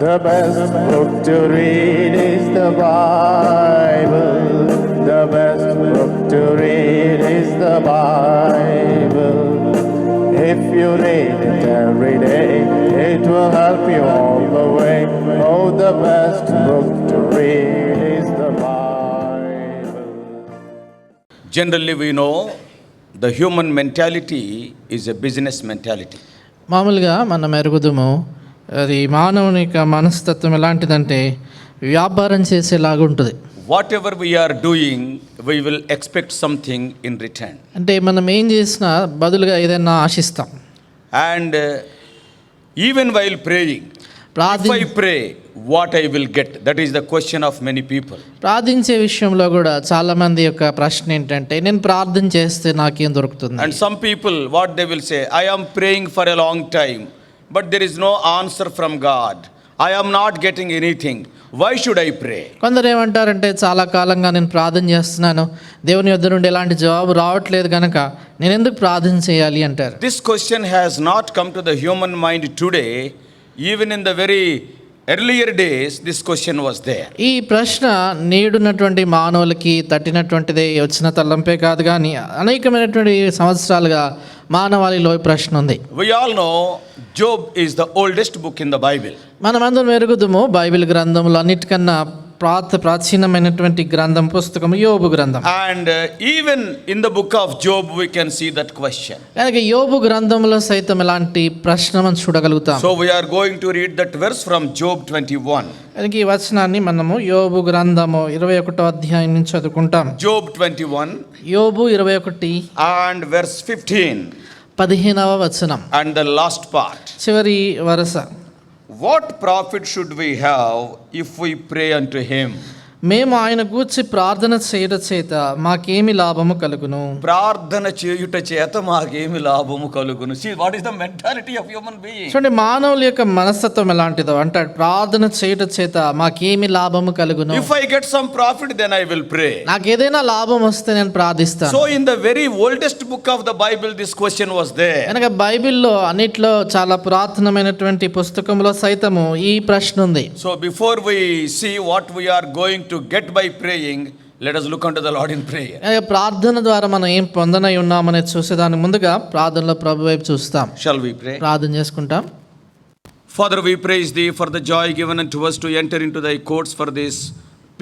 The best book to read is the Bible. The best book to read is the Bible. If you read it every day, it will help you all the way. Oh, the best book to read is the Bible. Generally, we know the human mentality is a business mentality. మామూలుగా మనం ఎరుగుదుము, అది మానవుని యొక్క మనస్తత్వం ఎలాంటిదంటే వ్యాపారం చేసేలాగా ఉంటుంది. Whatever we are doing, we will expect something in return. అంటే మనం ఏం చేసినా బదులుగా ఏదైనా ఆశిస్తాం. And even while praying, if I pray, what I will get? That is the question of many people. ప్రార్థించే విషయంలో కూడా చాలా మంది యొక్క ప్రశ్న ఏంటంటే, నేను ప్రార్థన చేస్తే నాకేం దొరుకుతుంది? And some people, what they will say, I am praying for a long time, but there is no answer from God. I am not getting anything. Why should I pray? కొందరు ఏమంటారంటే, చాలా కాలంగా నేను ప్రార్థన చేస్తున్నాను, దేవుని యొద్ద నుండి ఎలాంటి జవాబు రావట్లేదు కనుక నేను ఎందుకు ప్రార్థన చేయాలి అంటారు. This question has not come to the human mind today. Even in the very earlier days, this question was there. ఈ ప్రశ్న నేడున్నటువంటి మానవులకి తట్టినటువంటిదే వచ్చిన తలంపే కాదు, కానీ అనేకమైనటువంటి సంవత్సరాలుగా మానవాళిలో ఈ ప్రశ్న ఉంది. We all know Job is the oldest book in the Bible. మనమందరం ఎరుగుదుము, బైబిల్ గ్రంథంలో అన్నిటికన్నా ప్రాచీనమైనటువంటి గ్రంథం పుస్తకం యోబు గ్రంథం. And even in the book of Job we can see that question. కనుక యోబు గ్రంథంలో సైతం ఇలాంటి ప్రశ్న మనం చూడగలుగుతాం. So we are going to read that verse from Job 21. కనుక ఈ వచనాన్ని మనము యోబు గ్రంథము 21వ అధ్యాయం నుంచి చదువుకుంటాం. Job 21 యోబు 21 and verse 15. 15వ వచనం And the last part. చివరి వరస. What profit should we have if we pray unto him? మేము ఆయన గూర్చి ప్రార్థన చేయుట చేత మాకేమి లాభము కలుగును? ప్రార్థన చేయుట చేత మాకేమి లాభము కలుగును. See, what is the mentality of human being? చూడండి, మానవుల యొక్క మనస్తత్వం ఎలాంటిదో అంటే, ప్రార్థన చేయుట చేత మాకేమి లాభము కలుగును? If I get some profit, then I will pray. నాకు ఏదైనా లాభం వస్తే నేను ప్రార్థిస్తాను. So in the very oldest book of the Bible, this question was there. కనుక బైబిల్లో అన్నిట్లో చాలా పురాతనమైనటువంటి పుస్తకంలో సైతము ఈ ప్రశ్న ఉంది. So before we see what we are going to get by praying, let us look unto the Lord in prayer. ప్రార్థన ద్వారా మనం ఏం పొందనై ఉన్నామనే చూసేదానికి ముందుగా ప్రార్థనలో ప్రభు వైపు చూస్తాం. Shall we pray? ప్రార్థన చేసుకుంటాం. Father, we praise thee for the joy given unto us to enter into thy courts for this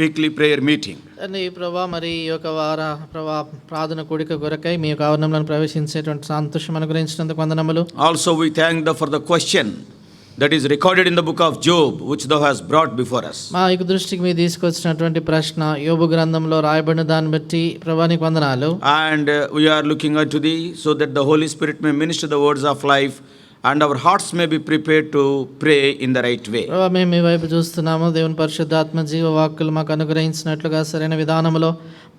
weekly prayer meeting. అండి ప్రభా, మరి ఈ యొక్క వార ప్రార్థన కూడిక కొరకై మీ యొక్క ఆవరణంలో ప్రవేశించేటువంటి సంతోషం అనుగ్రహించినందుకు వందనములు. Also we thank thee for the question that is recorded in the book of Job, which thou hast brought before us. మా యొక్క దృష్టికి మీరు తీసుకొచ్చినటువంటి ప్రశ్న యోబు గ్రంథంలో రాయబడిన దాన్ని బట్టి ప్రభా నీకు వందనాలు. And we are looking unto thee so that the Holy Spirit may minister the words of life and our hearts may be prepared to pray in the right way. ప్రభా, మేము మీ వైపు చూస్తున్నాము. దేవుని పరిశుద్ధాత్మ జీవ వాక్కులు మాకు అనుగ్రహించినట్లుగా సరైన విధానంలో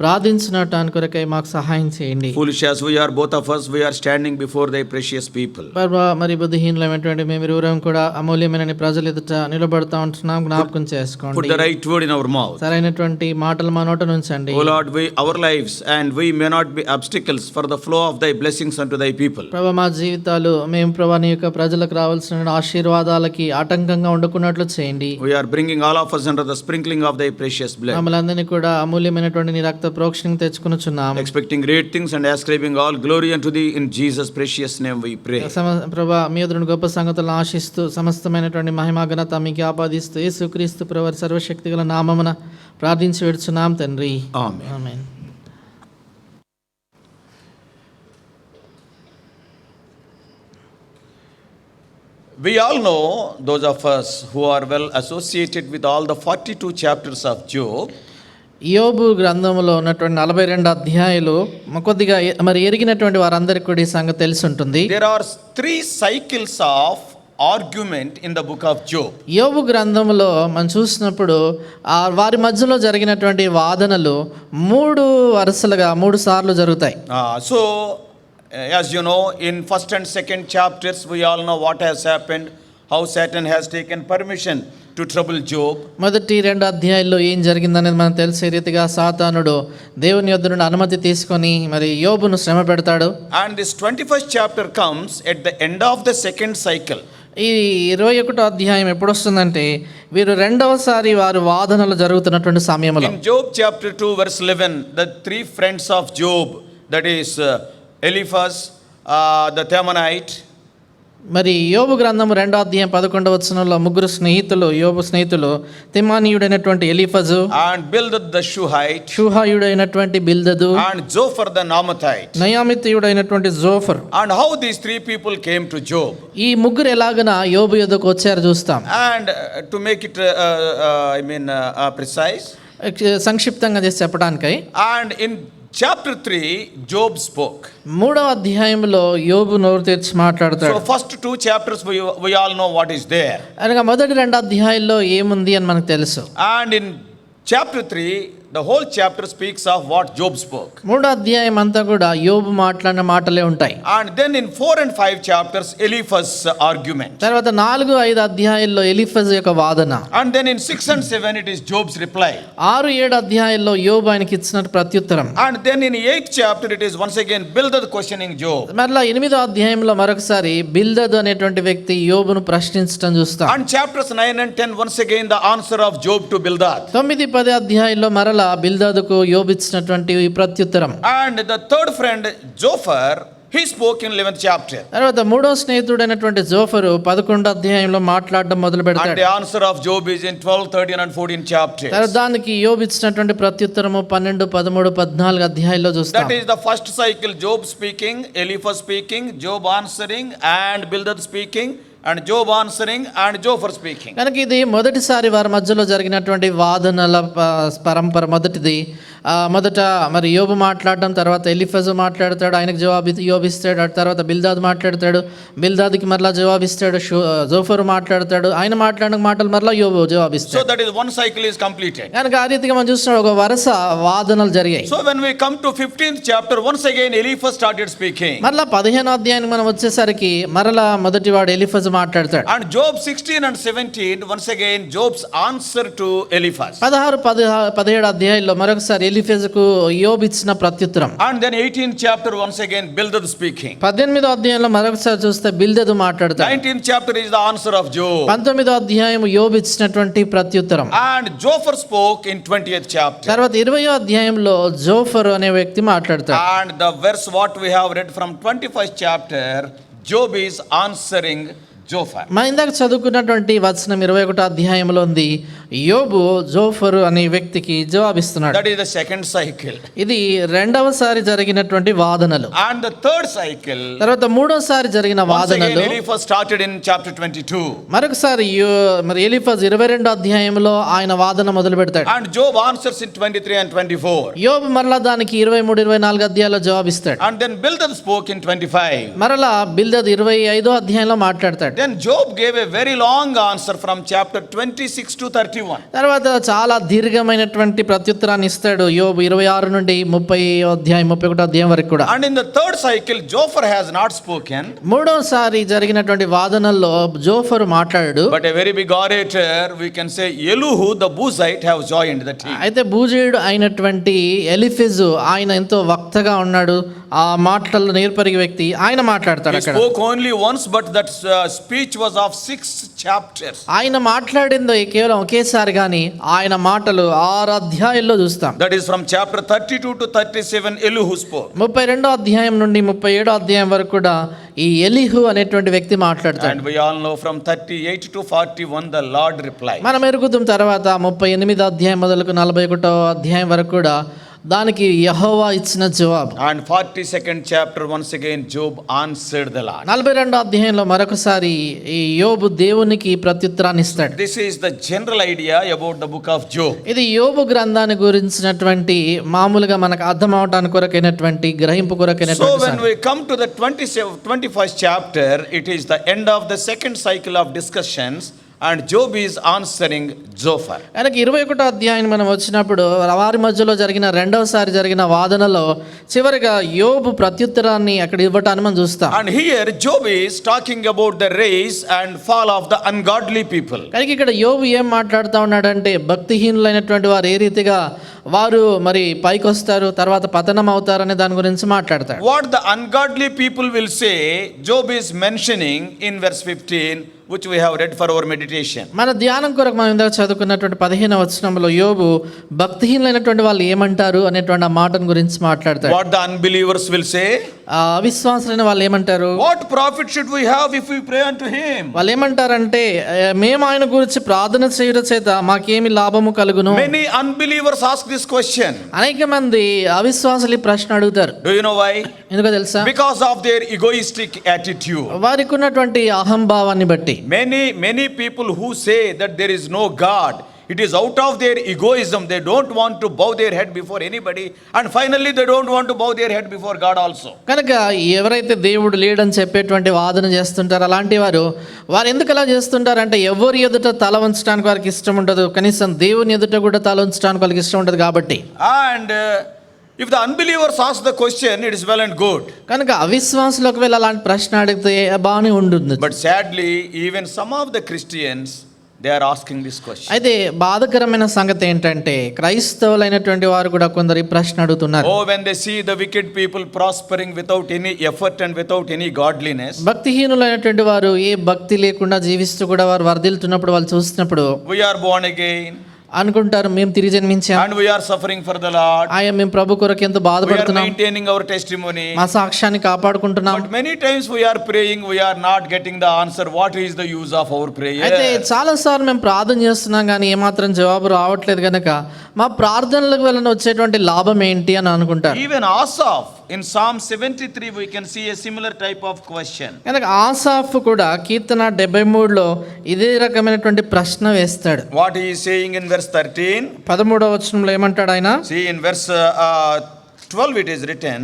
ప్రార్థించినట్టు కొరకై మాకు సహాయం చేయండి. Foolish as we are, both of us, we are standing before thy precious people. ప్రభా, మరి బుద్ధిహీనులైనటువంటి మేము ఇరువురం కూడా అమూల్యమైన నీ ప్రజల ఎదుట నిలబడతా ఉంటున్నాం. జ్ఞాపకం చేసుకోండి. Put the right word in our mouth. సరైనటువంటి మాటలు మా నోట నుంచండి. O Lord, our lives and we may not be obstacles for the flow of thy blessings unto thy people. ప్రభా, మా జీవితాలు మేము ప్రభా నీ యొక్క ప్రజలకు రావాల్సిన ఆశీర్వాదాలకి ఆటంకంగా ఉండకున్నట్లు చేయండి. We are bringing all of us under the sprinkling of thy precious blood. మమ్మల్ని కూడా అమూల్యమైనటువంటి నీ రక్త ప్రోక్షణ తెచ్చుకొనుచున్నాము. Expecting great things and ascribing all glory unto thee in Jesus' precious name we pray. ప్రభా, మీ ఎదురు గొప్ప సంగతులను ఆశిస్తూ సమస్తమైనటువంటి మహిమ ఘనత మీకు ఆపాదిస్తూ యేసుక్రీస్తు ప్రభువు సర్వశక్తి గల నామమున ప్రార్థించి వేడుచున్నాం తండ్రి. Amen. Amen. We all know, those of us who are well associated with all the 42 chapters of Job, యోబు గ్రంథంలో ఉన్నటువంటి 42 అధ్యాయాలు కొద్దిగా మరి ఎరిగినటువంటి వారందరికీ కూడా ఈ సంగతి తెలిసి ఉంటుంది. there are 3 cycles of argument in the book of Job. యోబు గ్రంథంలో మనం చూసినప్పుడు వారి మధ్యలో జరిగినటువంటి వాదనలు 3 వరుసలుగా 3 సార్లు జరుగుతాయి. So as you know, in first and second chapters we all know what has happened, how Satan has taken permission to trouble Job. మొదటి 2 అధ్యాయాల్లో ఏం జరిగిందనేది మనకు తెలిసే రీతిగా సాతానుడు దేవుని యొద్ద నుండి అనుమతి తీసుకొని మరి యోబును శ్రమ పెడతాడు. And this 21st chapter comes at the end of the second cycle. ఈ 21వ అధ్యాయం ఎప్పుడు వస్తుందంటే వీరు రెండవసారి వారు వాదనలు జరుగుతున్నటువంటి సమయంలో. In Job chapter 2 verse 11, the three friends of Job, that is Eliphaz, the Temanite, మరి యోబు గ్రంథము 2వ అధ్యాయం 11వ వచనంలో ముగ్గురు స్నేహితులు, యోబు స్నేహితులు, తిమానీయుడైనటువంటి Eliphaz, and Bildad the Shuhite, షూహాయుడైనటువంటి Bildad, and Zophar the Naamathite. నయామితీయుడైనటువంటి Zophar. And how these three people came to Job. ఈ ముగ్గురు ఎలాగన యోబు యొద్దకు వచ్చారు చూస్తాం. And to make it precise, సంక్షిప్తంగా చేసి చెప్పడానికై, and in chapter 3 Job spoke. 3వ అధ్యాయంలో యోబు నోరు తెరిచి So మాట్లాడతాడు. first two chapters we all know what is there. అనగా మొదటి 2 అధ్యాయాల్లో ఏముంది అని మనకు తెలుసు. And in chapter 3 the whole chapter speaks of what Job spoke. 3వ అధ్యాయం అంతా కూడా యోబు మాట్లాడిన మాటలే ఉంటాయి. And then in 4 and 5 chapters Eliphaz argument. తర్వాత 4, 5 అధ్యాయాల్లో ఎలీఫజ్ యొక్క వాదన. And then in 6 and 7 it is Job's reply. 6, 7 అధ్యాయాల్లో యోబు ఆయనకి ఇచ్చిన ప్రత్యుత్తరం. And then in 8th chapter it is once again Bildad questioning Job. మరలా 8వ అధ్యాయంలో మరొకసారి బిల్దదు అనేటువంటి వ్యక్తి యోబును ప్రశ్నించడం చూస్తాం. And chapters 9 and 10 once again the answer of Job to Bildad. 9, 10 అధ్యాయాల్లో మరలా బిల్దదుకు యోబు ఇచ్చినటువంటి ఈ ప్రత్యుత్తరం. And the third friend Zophar, he spoke in 11th chapter. తర్వాత 3వ స్నేహితుడైనటువంటి జోఫరు 11వ అధ్యాయంలో మాట్లాడడం మొదలు And పెడతాడు. the answer of Job is in 12, 13 and 14 chapters. తర్వాత దానికి యోబు ఇచ్చినటువంటి ప్రత్యుత్తరము 12, 13, 14 అధ్యాయాల్లో చూస్తాం. That is the first cycle, Job speaking, Eliphaz speaking, Job answering, and Bildad speaking, and Job answering, and Zophar speaking. కనుక ఇది మొదటిసారి వారి మధ్యలో జరిగినటువంటి వాదనల పరంపర. మొదటిది మొదట మరి యోబు మాట్లాడడం, తర్వాత ఎలీఫజు మాట్లాడతాడు, ఆయనకు జవాబు యోబిస్తాడు. ఆ తర్వాత బిల్దాద్ మాట్లాడతాడు, బిల్దాద్కి మరలా జవాబిస్తాడు. జోఫరు మాట్లాడతాడు, ఆయన మాట్లాడిన మాటలు మరలా యోబు So జవాబిస్తాడు. that is one cycle is completed. కనుక ఆ రీతిగా మనం చూస్తున్నాం ఒక వరుస వాదనలు జరిగాయి. So when we come to 15th chapter, once again Eliphaz started speaking. మరలా 15వ అధ్యాయానికి మనం వచ్చేసరికి మరలా మొదటివాడు ఎలీఫజు మాట్లాడతాడు. And Job 16 and 17, once again Job's answer to Eliphaz. 16, 17 అధ్యాయాల్లో మరొకసారి ఎలీఫజుకు యోబు ఇచ్చిన ప్రత్యుత్తరం. And then 18th chapter, once again Bildad speaking. 18వ అధ్యాయంలో మరొకసారి చూస్తే బిల్దదు మాట్లాడతాడు. 19th chapter is the answer of Job. 19వ అధ్యాయం యోబు ఇచ్చినటువంటి ప్రత్యుత్తరం. And Zophar spoke in 20th chapter. తర్వాత 20వ అధ్యాయంలో జోఫర్ అనే వ్యక్తి మాట్లాడతాడు. And the verse what we have read from 21st chapter, Job is answering Zophar. మనం ఇందాక చదువుకున్నటువంటి వచనం 21వ అధ్యాయంలో ఉంది. యోబు జోఫరు అనే వ్యక్తికి జవాబిస్తున్నాడు. That is the second cycle. ఇది రెండవసారి జరిగినటువంటి వాదనలు. And the third cycle, తర్వాత మూడోసారి జరిగిన once again వాదనలు Eliphaz started in chapter 22. మరొకసారి మరి ఎలీఫజ్ 22వ అధ్యాయంలో ఆయన వాదన మొదలు పెడతాడు. And Job answers in 23 and 24. యోబు మరలా దానికి 23, 24 అధ్యాయాల్లో జవాబిస్తాడు. And then Bildad spoke in 25. మరలా బిల్దద్ 25వ అధ్యాయంలో మాట్లాడతాడు. Then Job gave a very long answer from chapter 26 to 31. తర్వాత చాలా దీర్ఘమైనటువంటి ప్రత్యుత్తరాన్ని ఇస్తాడు యోబు 26 నుండి 30 అధ్యాయం 31 అధ్యాయం వరకు కూడా. And in the third cycle Zophar has not spoken. మూడోసారి జరిగినటువంటి వాదనల్లో జోఫరు మాట్లాడాడు. But a very big orator, we can say Elihu the Buzite have joined the team. అయితే బూజేయుడు అయినటువంటి ఎలీఫజు ఆయన ఎంతో వక్తగా ఉన్నాడు. ఆ మాటలు నేర్పరిగే వ్యక్తి ఆయన మాట్లాడతాడు He అక్కడ. spoke only once, but that speech was of 6 chapters. ఆయన మాట్లాడిందో కేవలం ఒకేసారి కానీ ఆయన మాటలు 6 అధ్యాయాల్లో చూస్తాం. That is from chapter 32 to 37 Elihu spoke. 32వ అధ్యాయం నుండి 37వ అధ్యాయం వరకు కూడా ఈ ఎలీహు అనేటువంటి వ్యక్తి మాట్లాడతాడు. And we all know from 38 to 41 the Lord replied. మనం ఎరుగుతాం. తర్వాత 38వ అధ్యాయం మొదలుకు 41వ అధ్యాయం వరకు కూడా దానికి యెహోవా ఇచ్చిన జవాబు. And 42nd chapter, once again Job answered the Lord. 42వ అధ్యాయంలో మరొకసారి ఈ యోబు దేవునికి ప్రత్యుత్తరాన్ని ఇస్తాడు. This is the general idea about the book of Job. ఇది యోబు గ్రంథాన్ని గురించినటువంటి మామూలుగా మనకు అర్థం అవడానికి కొరకైనటువంటి గ్రహింపు So కొరకైనటువంటి when we come to the 21st chapter, it is the end of the second cycle of discussions. And Job is answering Zophar. కనుక 21వ అధ్యాయం మనం వచ్చినప్పుడు వారి మధ్యలో జరిగిన రెండవసారి జరిగిన వాదనలో చివరిగా యోబు ప్రత్యుత్తరాన్ని అక్కడ ఇవ్వటాన్ని మనం చూస్తాం. And here Job is talking about the rise and fall of the ungodly people. కనుక ఇక్కడ యోబు ఏం మాట్లాడుతూ ఉన్నాడంటే భక్తిహీనులైనటువంటి వారు ఏ రీతిగా వారు మరి పైకి వస్తారు, తర్వాత పతనం అవుతారు అనే దాని గురించి మాట్లాడతాడు. What the ungodly people will say, Job is mentioning in verse 15, which we have read for our meditation. మన ధ్యానం కొరకు మనం ఇందాక చదువుకున్నటువంటి 15వ వచనంలో యోబు భక్తిహీనులైనటువంటి వాళ్ళు ఏమంటారు అనేటువంటి ఆ మాటను గురించి మాట్లాడతాడు. What the unbelievers will say, అవిశ్వాసులైన వాళ్ళు ఏమంటారు, what profit should we have if we pray unto him? వాళ్ళు ఏమంటారంటే మేము ఆయన గురించి ప్రార్థన చేయడం చేత మాకేమి లాభము కలుగును. Many unbelievers ask this question. అనేక మంది అవిశ్వాసులు ఈ ప్రశ్న అడుగుతారు. Do you know why? ఎందుకో తెలుసా? Because of their egoistic attitude. వారికి ఉన్నటువంటి అహంభావాన్ని బట్టి. Many people who say that there is no God, it is out of their egoism. They don't want to bow their head before anybody, and finally they don't want to bow their head before God also. కనుక ఎవరైతే దేవుడు లేడని చెప్పేటువంటి వాదన చేస్తుంటారో అలాంటి వారు ఎందుకు అలా చేస్తుంటారంటే ఎవరి ఎదుట తల వంచడానికి వారికి ఇష్టం ఉండదు, కనీసం దేవుని ఎదుట కూడా తల వంచడానికి వాళ్ళకి ఇష్టం ఉండదు కాబట్టి. And if the unbelievers ask the question, it is well and good. కనుక అవిశ్వాసులు ఒకవేళ అలాంటి ప్రశ్న అడిగితే బాగానే ఉంటుంది. But sadly, even some of the Christians, they are asking this question. అయితే బాధకరమైన సంగతి ఏంటంటే క్రైస్తవులైనటువంటి వారు కూడా కొందరు ఈ ప్రశ్న అడుగుతున్నారు. Oh, when they see the wicked people prospering without any effort and without any godliness, భక్తిహీనులైనటువంటి వారు ఏ భక్తి లేకుండా జీవిస్తూ కూడా వారు వర్ధిల్తున్నప్పుడు వాళ్ళు చూసినప్పుడు we are born again అనుకుంటారు, మేము తిరిగి జన్మించాం, and we are suffering for the Lord, మేము ప్రభు కొరకు ఎంతో we are బాధపడుతున్నాం, maintaining our testimony. మా సాక్ష్యాన్ని కాపాడుకుంటున్నాం. But many times we are praying, we are not getting the answer. What is the use of our అయితే prayer? చాలా సార్లు మేము ప్రార్థన చేస్తున్నాం కానీ ఏమాత్రం జవాబు రావట్లేదు కనుక మా ప్రార్థనలకు వలన వచ్చేటువంటి లాభం ఏంటి అని అనుకుంటారు. Even Asaph in Psalm 73 we can see a similar type of question. కనుక ఆసాఫ్ కూడా కీర్తన 73లో ఇదే రకమైనటువంటి ప్రశ్న వేస్తాడు. What he is saying in verse 13? 13వ వచనంలో ఏమంటాడు ఆయన? See in verse 12 it is written,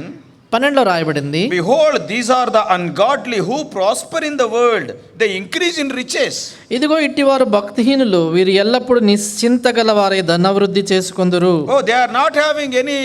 12లో రాయబడింది, behold, these are the ungodly who prosper in the world, they increase in riches. ఇదిగో ఇట్టివారు భక్తిహీనులు, వీరు ఎల్లప్పుడూ నిశ్చింత గల వారే ధనవృద్ధి చేసుకొందురు. Oh, they are not having any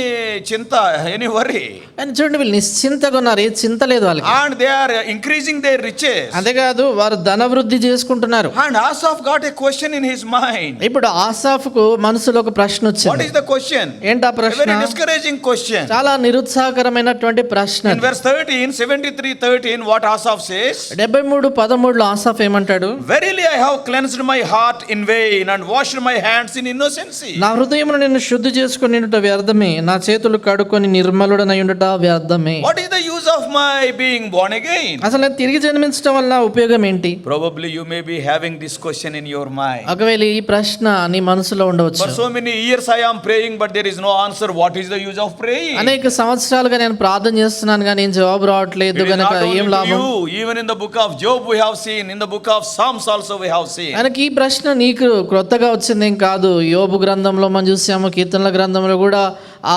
chinta, any worry, అని చూడండి, వీళ్ళు నిశ్చింతగా ఉన్నారు, ఏ చింత లేదు వాళ్ళకి. and they are increasing their riches. అంతేకాదు వారు ధనవృద్ధి చేసుకుంటున్నారు. And Asaph got a question in his mind. ఇప్పుడు ఆసాఫ్కు మనసులో ఒక ప్రశ్న What వచ్చింది. is the question? ఏంటా A ప్రశ్న? very discouraging question. చాలా నిరుత్సాహకరమైనటువంటి ప్రశ్న. In verse 13, 73:13, what Asaph says? 73:13లో Asaph ఏమంటాడు? Verily I have cleansed my heart in vain and washed my hands in innocency. నా హృదయమును నేను శుద్ధి చేసుకొని ఉండుట వ్యర్థమే, నా చేతులు కడుక్కొని నిర్మలుడనై ఉండుట వ్యర్థమే. What is the use of my being born again? అసలు నేను తిరిగి జన్మించడం వల్ల ఉపయోగం ఏంటి? Probably you may be having this question in your mind. ఒకవేళ ఈ ప్రశ్న నీ మనసులో ఉండవచ్చు. For so many years I am praying but there is no answer. What is the use of praying? అనేక సంవత్సరాలుగా నేను ప్రార్థన చేస్తున్నాను కానీ ఏం జవాబు రావట్లేదు It is గనక not only ఏం to లాభం? you, even in the book of Job we have seen, in the book of Psalms also we have seen. మనకి ఈ ప్రశ్న నీకు క్రొత్తగా వచ్చిందేం కాదు. యోబు గ్రంథంలో మనం చూసాము, కీర్తనల గ్రంథంలో కూడా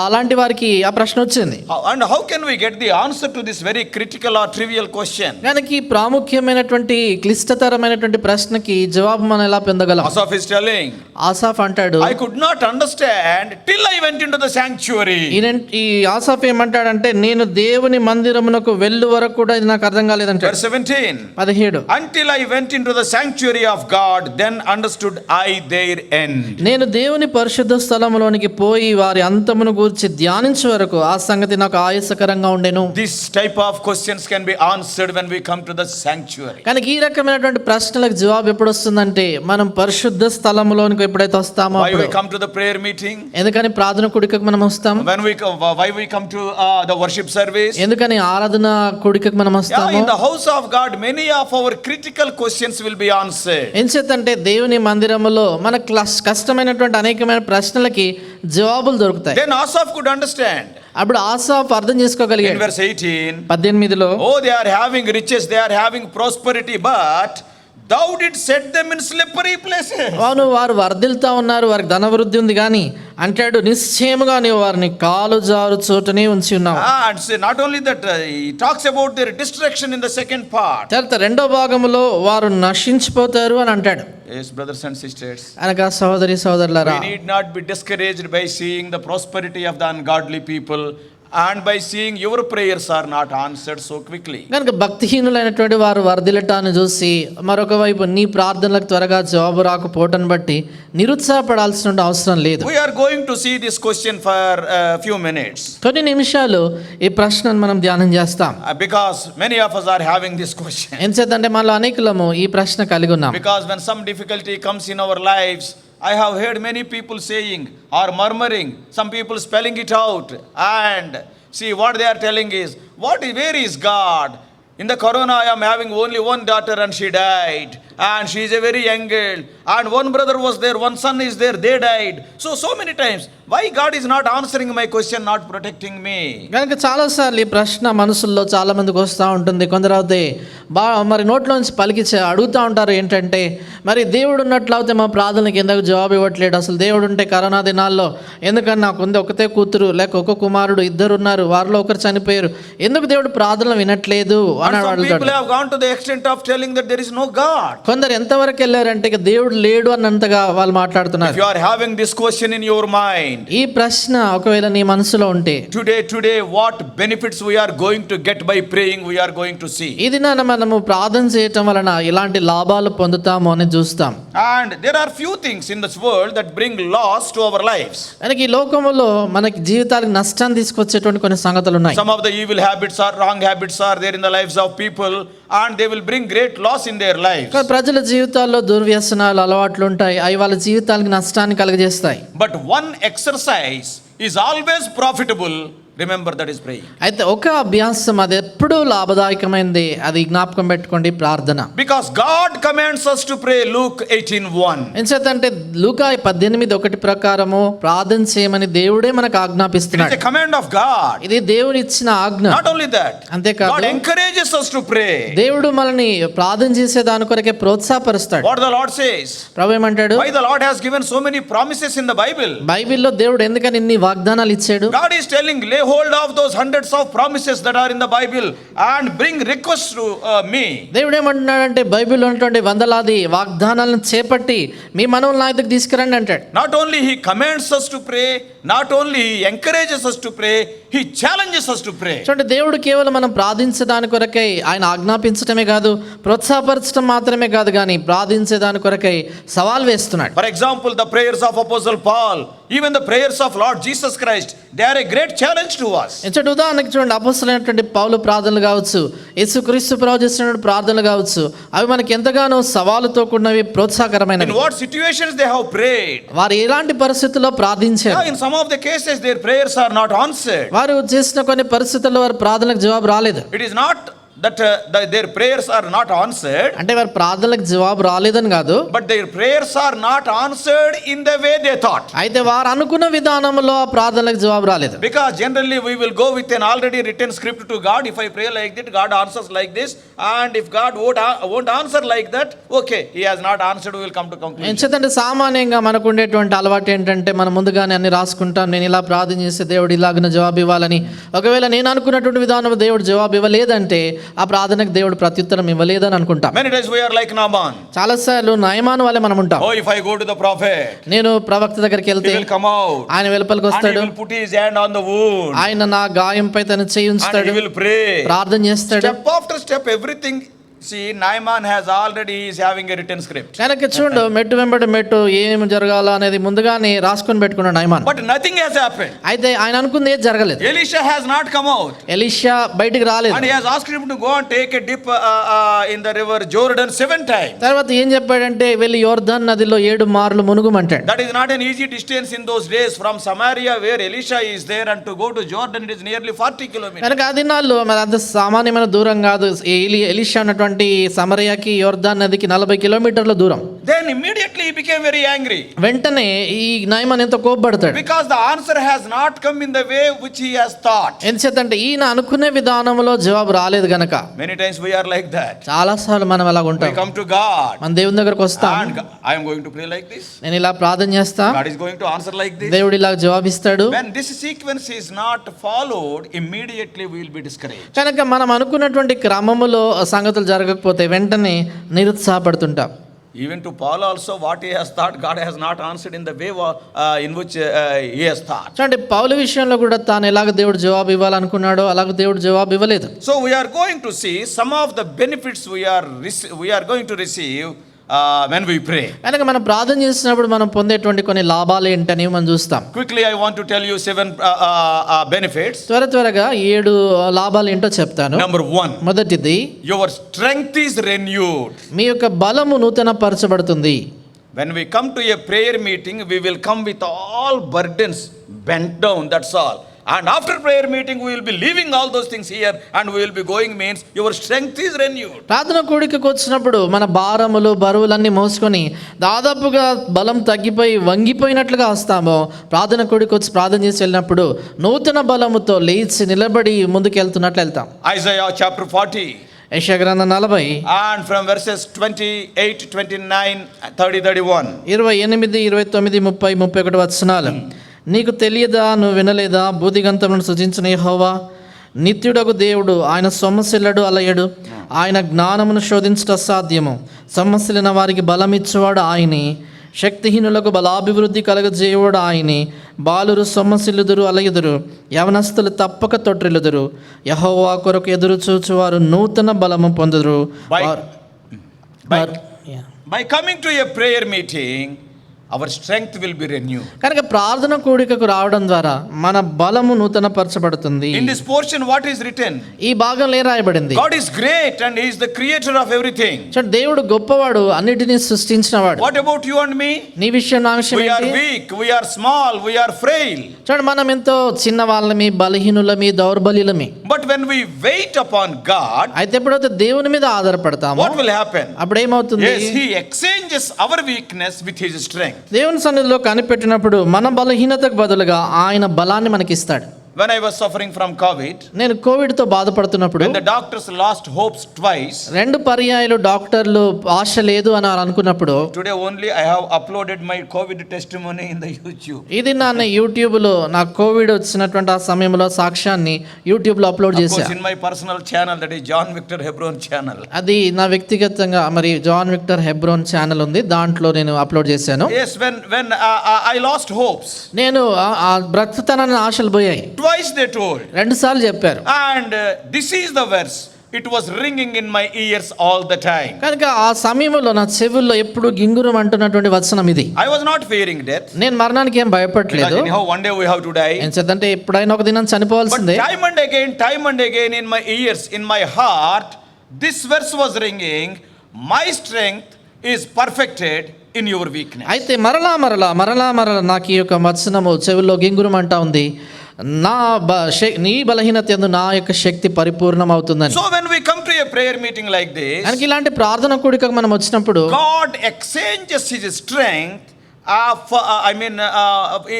అలాంటి వారికి ఆ ప్రశ్న వచ్చింది. And how can we get the answer to this very critical or trivial question? కనుక ఈ ప్రాముఖ్యమైనటువంటి క్లిష్టతరమైనటువంటి ప్రశ్నకి జవాబు మనం ఎలా పొందగలం? Asaph is telling, ఆసాఫ్ అంటాడు, I could not understand till I went into the sanctuary. ఈ ఆసాఫ్ ఏమంటాడంటే నేను దేవుని మందిరమునకు వెళ్ళు వరకు కూడా ఇది నాకు అర్థం కాలేదంటే. Verse 17, 17 until I went into the sanctuary of God, then understood I their end. నేను దేవుని పరిశుద్ధ స్థలములోనికి పోయి వారి అంతమును గూర్చి ధ్యానించే వరకు ఆ సంగతి నాకు ఆయాసకరంగా ఉండెను. This type of questions can be answered when we come to the sanctuary. కానీ ఈ రకమైనటువంటి ప్రశ్నలకు జవాబు ఎప్పుడు వస్తుందంటే మనం పరిశుద్ధ స్థలములోనికి ఎప్పుడైతే వస్తామో Why we అప్పుడు. come to the prayer meeting? ఎందుకని ప్రార్థన కూడికకు మనం వస్తాం? Why we come to the worship service? ఎందుకని ఆరాధన కూడికకు మనం Yeah, వస్తాము? in the house of God, many of our critical questions will be answered. ఎంచేతంటే దేవుని మందిరములో మన కష్టమైనటువంటి అనేకమైన ప్రశ్నలకి జవాబులు దొరుకుతాయి. Then Asaph could understand. అప్పుడు ఆసాఫ్ అర్థం In చేసుకోగలిగాడు. verse 18, 18లో oh, they are having riches, they are having prosperity, but thou did set them in slippery places. అవును, వారు వర్ధిల్తా ఉన్నారు, వారికి ధనవృద్ధి ఉంది కానీ అంటాడు నిశ్చయముగా నీవు వారిని కాలు జారు చోటనే ఉంచి ఉన్నావు. And so not only that, he talks about their destruction in the second part. తర్వాత రెండో భాగములో వారు నశించిపోతారు అని అంటాడు. Yes, brothers and sisters, అనగా సహోదరి సహోదరులారా, we need not be discouraged by seeing the prosperity of the ungodly people and by seeing your prayers are not answered so quickly. కనుక భక్తిహీనులైనటువంటి వారు వర్ధిల్లటాన్ని చూసి మరొక వైపు నీ ప్రార్థనలకు త్వరగా జవాబు రాకపోవటాన్ని బట్టి నిరుత్సాహపడాల్సిన అవసరం లేదు. We are going to see this question for a few minutes. కొన్ని నిమిషాలు ఈ ప్రశ్నను మనం ధ్యానం చేస్తాం. Because many of us are having this question. ఎంచేతంటే మనలో అనేకులము ఈ ప్రశ్న కలిగి ఉన్నాం. Because when some difficulty comes in our lives, I have heard many people saying or murmuring, some people spelling it out, and see what they are telling is, where is God? In the corona, I am having only one daughter and she died, and she is a very young girl, and one brother was there, one son is there, they died. So many times, why God is not answering my question, not protecting me? కనుక చాలాసార్లు ఈ ప్రశ్న మనసుల్లో చాలా మందికి వస్తూ ఉంటుంది. కొందరు అయితే మరి నోట్లోంచి పలికించి అడుగుతూ ఉంటారు ఏంటంటే, మరి దేవుడు ఉన్నట్లు అయితే మా ప్రార్థనకి ఎందుకు జవాబు ఇవ్వట్లేదు? అసలు దేవుడు ఉంటే కరోనా దినాల్లో ఎందుకని నాకు ఉంది ఒకతే కూతురు లేక ఒక కుమారుడు, ఇద్దరు ఉన్నారు, వారిలో ఒకరు చనిపోయారు, ఎందుకు దేవుడు ప్రార్థనలు వినట్లేదు అని Some అడుగుతాడు. people have gone to the extent of telling that there is no God. కొందరు ఎంతవరకు వెళ్ళారంటే ఇక దేవుడు లేడు అన్నంతగా వాళ్ళు If మాట్లాడుతున్నారు. you are having this question in your mind, ఈ ప్రశ్న ఒకవేళ నీ మనసులో ఉంటే today what benefits we are going to get by praying, we are going to see. ఈ దినాన మనము ప్రార్థన చేయటం వలన ఇలాంటి లాభాలు పొందుతాము అని చూస్తాం. And there are few things in this world that bring loss to our lives. మనకి ఈ లోకములో మనకి జీవితాలకు నష్టాన్ని తీసుకొచ్చేటువంటి కొన్ని సంగతులు ఉన్నాయి. Some of the evil habits or wrong habits are there in the lives of people, and they will bring great loss in their lives. ప్రజల జీవితాల్లో దుర్వ్యసనాలు, అలవాట్లు ఉంటాయి. అవి వాళ్ళ జీవితాలకు నష్టాన్ని కలుగజేస్తాయి. But one exercise is always profitable. Remember, that is praying. అయితే ఒక అభ్యాసం అది ఎప్పుడూ లాభదాయకమైంది, అది జ్ఞాపకం పెట్టుకోండి, ప్రార్థన. Because God commands us to pray, Luke 18:1. ఎందుకంటే లూకా 18:1 ప్రకారము ప్రార్థన చేయమని దేవుడే మనకు It is ఆజ్ఞాపిస్తున్నాడు. a command of God. ఇది దేవుడు ఇచ్చిన ఆజ్ఞ. Not only that, అంతేకాదు God encourages us to pray. దేవుడు మనల్ని ప్రార్థన చేసే దాని కొరకే ప్రోత్సాహపరుస్తాడు. What the Lord says. ప్రభు ఏమంటాడు? Why the Lord has given so many promises in the Bible. బైబిల్లో దేవుడు ఎందుకని ఇన్ని వాగ్దానాలు ఇచ్చాడు? God is telling, lay hold of those hundreds of promises that are in the Bible and bring requests to me. దేవుడు ఏమంటున్నాడంటే బైబిల్లో ఉన్నటువంటి వందలాది వాగ్దానాలను చేపట్టి మీ మనవులు నా దగ్గరికి తీసుకురండి అంటాడు. Not only he commands us to pray, not only he encourages us to pray, he challenges us to pray. చూడండి, దేవుడు కేవలం మనం ప్రార్థించే దాని కొరకై ఆయన ఆజ్ఞాపించడమే కాదు, ప్రోత్సాహపరచడం మాత్రమే కాదు, కానీ ప్రార్థించే దాని కొరకై సవాల్ వేస్తున్నాడు. For example, the prayers of Apostle Paul, even the prayers of Lord Jesus Christ, they are a great challenge to us. చూడండి, ఉదాహరణకి చూడండి, అపొస్తలులైనటువంటి పౌలు ప్రార్థనలు కావచ్చు, యేసుక్రీస్తు ప్రభు చేసిన ప్రార్థనలు కావచ్చు, అవి మనకి ఎంతగానో సవాలుతో కూడినవి, ప్రోత్సాహకరమైనవి. In what situations they have prayed. వారు ఎలాంటి పరిస్థితుల్లో ప్రార్థించారు? In some of the cases their prayers are not answered. వారు చేసిన కొన్ని పరిస్థితుల్లో వారి ప్రార్థనలకు జవాబు రాలేదు. It is not that their prayers are not answered, అంటే వారి ప్రార్థనలకు జవాబు రాలేదని కాదు, but their prayers are not answered in the way they thought. అయితే వారు అనుకున్న విధానంలో ఆ ప్రార్థనలకు జవాబు రాలేదు. Because generally we will go with an already written script to God. If I pray like that, God answers like this, and if God won't answer like that, okay, he has not answered, we will come to conclusion. ఎందుకంటే సామాన్యంగా మనకు ఉండేటువంటి అలవాటు ఏంటంటే మనం ముందుగానే అన్ని రాసుకుంటాం, నేను ఇలా ప్రార్థన చేస్తే దేవుడు ఇలాగన జవాబు ఇవ్వాలని. ఒకవేళ నేను అనుకున్నటువంటి విధానం దేవుడు జవాబు ఇవ్వలేదంటే ఆ ప్రార్థనకు దేవుడు ప్రత్యుత్తరం ఇవ్వలేదని అనుకుంటాం. Many times we are like Naaman. చాలాసార్లు నయమాను వల్లే మనం ఉంటాం. Oh, if I go to the prophet, నేను ప్రవక్త దగ్గరికి he వెళ్తే will come out ఆయన వెలుపలికి and he వస్తాడు, will put his hand on the wound ఆయన నా గాయంపై తన చేయి and ఉంచుతాడు, he will pray. ప్రార్థన చేస్తాడు. Step after step, everything. See, Naaman has already is having a written script. కనుక చూడు, మెట్టు వెంబడి మెట్టు ఏమి జరగాలో అనేది ముందుగానే రాసుకొని పెట్టుకున్నాడు Naaman. But nothing has happened. అయితే ఆయన అనుకుంది ఏది జరగలేదు. Elisha has not come out. Elisha బయటికి రాలేదు. And he has asked him to go and take a dip in the river Jordan 7 times. తర్వాత ఏం చెప్పాడంటే వెళ్ళి యోర్దాన్ నదిలో 7 మార్లు మునుగుమంటాడు. That is not an easy distance in those days from Samaria where Elisha is there, and to go to Jordan it is nearly 40 kilometers. కనుక ఆ దినాల్లో మరి అంత సామాన్యమైన దూరం కాదు. ఎలీషా ఉన్నటువంటి సమరయాకి యోర్దాన్ నదికి 40 కిలోమీటర్ల దూరం. Then immediately he became very angry. వెంటనే ఈ నయమాన్ ఎంతో కోపపడతాడు. Because the answer has not come in the way which he has thought. ఎందుకంటే ఈయన అనుకునే విధానంలో జవాబు రాలేదు గనక. Many times we are like that. చాలా సార్లు మనం అలాగ We ఉంటాం. come to God మన దేవుని దగ్గరకు వస్తాం, and I am going to pray like this. నేను ఇలా ప్రార్థన చేస్తా, God is going to answer like this. దేవుడు ఇలా జవాబిస్తాడు. When this sequence is not followed, immediately we will be discouraged. కనుక మనం అనుకున్నటువంటి క్రమములో సంగతులు జరగకపోతే వెంటనే నిరుత్సాహపడుతుంటాం. Even to Paul also, what he has thought, God has not answered in the way in which he has thought. చూడండి పౌలు విషయంలో కూడా తాను ఎలాగ దేవుడు జవాబు ఇవ్వాలనుకున్నాడో అలాగ దేవుడు జవాబు ఇవ్వలేదు. So we are going to see some of the benefits we are going to receive when we pray. కనుక మనం ప్రార్థన చేసినప్పుడు మనం పొందేటువంటి కొన్ని లాభాలు ఏంటని మనం చూస్తాం. Quickly I want to tell you 7 benefits. త్వరగా 7 లాభాలు ఏంటో చెప్తాను. Number 1, మొదటిది, your strength is renewed. మీ యొక్క బలము నూతన పరచబడుతుంది. When we come to a prayer meeting, we will come with all burdens bent down, that's all. And after prayer meeting, we will be leaving all those things here and we will be going, means your strength is renewed. ప్రార్థన కూడికకు వచ్చినప్పుడు మన భారములు బరువులన్నీ మోసుకొని దాదాపుగా బలం తగ్గిపోయి వంగిపోయినట్లుగా వస్తామో, ప్రార్థన కూడికి వచ్చి ప్రార్థన చేసి వెళ్ళినప్పుడు నూతన బలముతో లేచి నిలబడి ముందుకెళ్తున్నట్లు వెళ్తాం. Isaiah chapter 40. యెషయా గ్రంథం 40 And from verses 28, 29, 30, 31. 28, 29, 30, 31 వచనాలు. నీకు తెలియదా, నువ్వు వినలేదా, భూదిగంతములను సృజించిన యెహోవా నిత్యుడగు దేవుడు, ఆయన సొమ్మసిల్లడు అలయడు, ఆయన జ్ఞానమును శోధించట అసాధ్యము, సొమ్మసిల్లిన వారికి బలమిచ్చువాడు ఆయనే, శక్తిహీనులకు బలాభివృద్ధి కలగజేయువాడు ఆయనే, బాలురు సొమ్మసిల్లుదురు అలయుదురు, యవనస్తులు తప్పక తొట్టిల్లుదురు, యెహోవా కొరకు ఎదురు చూచువారు నూతన బలము పొందుదురు. By coming to a prayer meeting, our strength will be renewed. కనుక ప్రార్థన కూడికకు రావడం ద్వారా మన బలము నూతన పరచబడుతుంది. In this portion, what is written? ఈ భాగంలో ఏం రాయబడింది? God is great and He is the creator of everything. చూడండి, దేవుడు గొప్పవాడు, అన్నిటినీ సృష్టించినవాడు. What about you and me? నీ విషయం నా విషయం We are ఏంటి? weak, we are small, we are frail. చూడండి, మనం ఎంతో చిన్న వాళ్ళమి, బలహీనులమి, దౌర్బల్యులమి. But when we wait upon God, అయితే ఎప్పుడైతే దేవుని మీద ఆధారపడతామో what will happen? అప్పుడు ఏమవుతుంది? Yes, He exchanges our weakness with His strength. దేవుని సన్నిధిలో కనిపెట్టినప్పుడు మన బలహీనతకు బదులుగా ఆయన బలాన్ని మనకిస్తాడు. When I was suffering from COVID, నేను కోవిడ్తో బాధపడుతున్నప్పుడు, when the doctors lost hopes twice, 2 పర్యాయాలు డాక్టర్లు ఆశ లేదు అని అనుకున్నప్పుడు, today only I have uploaded my COVID testimony in the YouTube. ఇది నా యూట్యూబ్లో నా కోవిడ్ వచ్చినటువంటి ఆ సమయంలో సాక్ష్యాన్ని యూట్యూబ్లో అప్లోడ్ Of course, చేశాను. in my personal channel, that is John Victor Hebron channel. అది నా వ్యక్తిగతంగా మరి జాన్ విక్టర్ హెబ్రోన్ ఛానల్ ఉంది, దాంట్లో నేను అప్లోడ్ చేశాను. Yes, when I lost hopes, నేను ఆ బ్రతుకుతానని ఆశలు పోయాయి. twice they told. 2 సార్లు చెప్పారు. And this is the verse. It was ringing in my ears all the time. కనుక ఆ సమయంలో నా చెవుల్లో ఎప్పుడు గింగురం అంటున్నటువంటి వచనం ఇది. I was not fearing death. నేను మరణానికి ఏం Because భయపడలేదు. anyhow, one day we have to die. ఏం చేద్దంటే ఎప్పుడైనా ఒక దినం But చనిపోవాల్సిందే. time and again in my ears, in my heart, this verse was ringing. My strength is perfected in your weakness. అయితే మరలా నాకు ఈ యొక్క వచనము చెవుల్లో గింగురం అంటా ఉంది. నీ బలహీనత యందు నా యొక్క శక్తి పరిపూర్ణం అవుతుందని. So when we come to a prayer meeting like this, మనకి ఇలాంటి ప్రార్థన కూడికకు మనం వచ్చినప్పుడు God exchanges His strength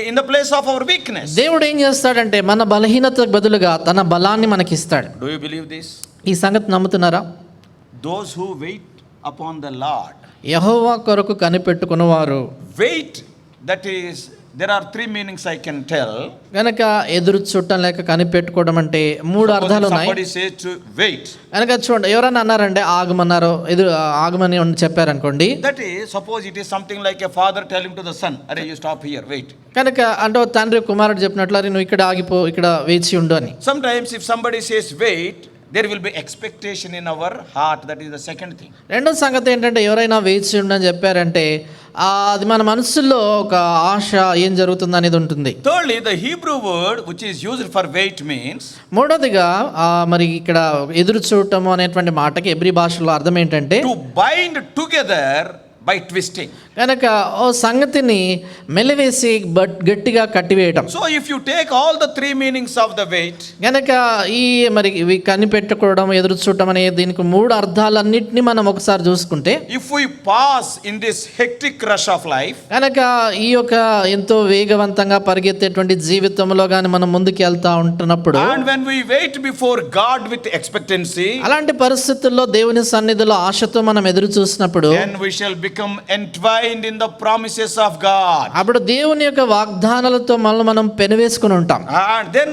in the place of our weakness. దేవుడు ఏం చేస్తాడంటే మన బలహీనతకు బదులుగా తన బలాన్ని మనకిస్తాడు. Do you believe this? ఈ సంగతి నమ్ముతున్నారా? Those who wait upon the Lord. యెహోవా కొరకు కనిపెట్టుకున్నవారు. Wait, that is, there are 3 meanings I can tell. గనక ఎదురు చూడటం లేక కనిపెట్టుకోవడం అంటే 3 అర్థాలు ఉన్నాయి. Somebody says to wait. గనక చూడండి, ఎవరన్నా అన్నారంటే ఆగమన్నారో ఆగమని చెప్పారనుకోండి. That is, suppose it is something like a father telling to the son, "Arey, you stop here, wait." కనుక అంటే తండ్రి కుమారుడు చెప్పినట్లు, అరే నువ్వు ఇక్కడ ఆగిపో, ఇక్కడ వేచి ఉండు అని. Sometimes if somebody says wait, there will be expectation in our heart. That is the second thing. రెండో సంగతి ఏంటంటే, ఎవరైనా వేచి ఉండని చెప్పారంటే అది మన మనసులో ఒక ఆశ, ఏం జరుగుతుంది అనేది ఉంటుంది. Thirdly, the Hebrew word which is used for wait means, మూడోదిగా మరి ఇక్కడ ఎదురు చూడటము అనేటువంటి మాటకి ఎబ్రీ భాషలో అర్థం ఏంటంటే to bind together by twisting. కనుక ఓ సంగతిని మెలివేసి గట్టిగా కట్టివేయటం. So if you take all the 3 meanings of the wait, కనుక ఈ మరి ఇవి కనిపెట్టుకోవడం, ఎదురు చూడటం అనే దీనికి 3 అర్థాలన్నింటినీ మనం ఒకసారి చూసుకుంటే, if we pass in this hectic rush of life, కనుక ఈ యొక్క ఎంతో వేగవంతంగా పరిగెత్తేటువంటి జీవితంలో కానీ మనం ముందుకు వెళ్తా ఉంటున్నప్పుడు, and when we wait before God with expectancy, అలాంటి పరిస్థితుల్లో దేవుని సన్నిధిలో ఆశతో మనం ఎదురు చూసినప్పుడు, then we shall become entwined in the promises of God. అప్పుడు దేవుని యొక్క వాగ్దానాలతో మనం పెనవేసుకుని ఉంటాం. And then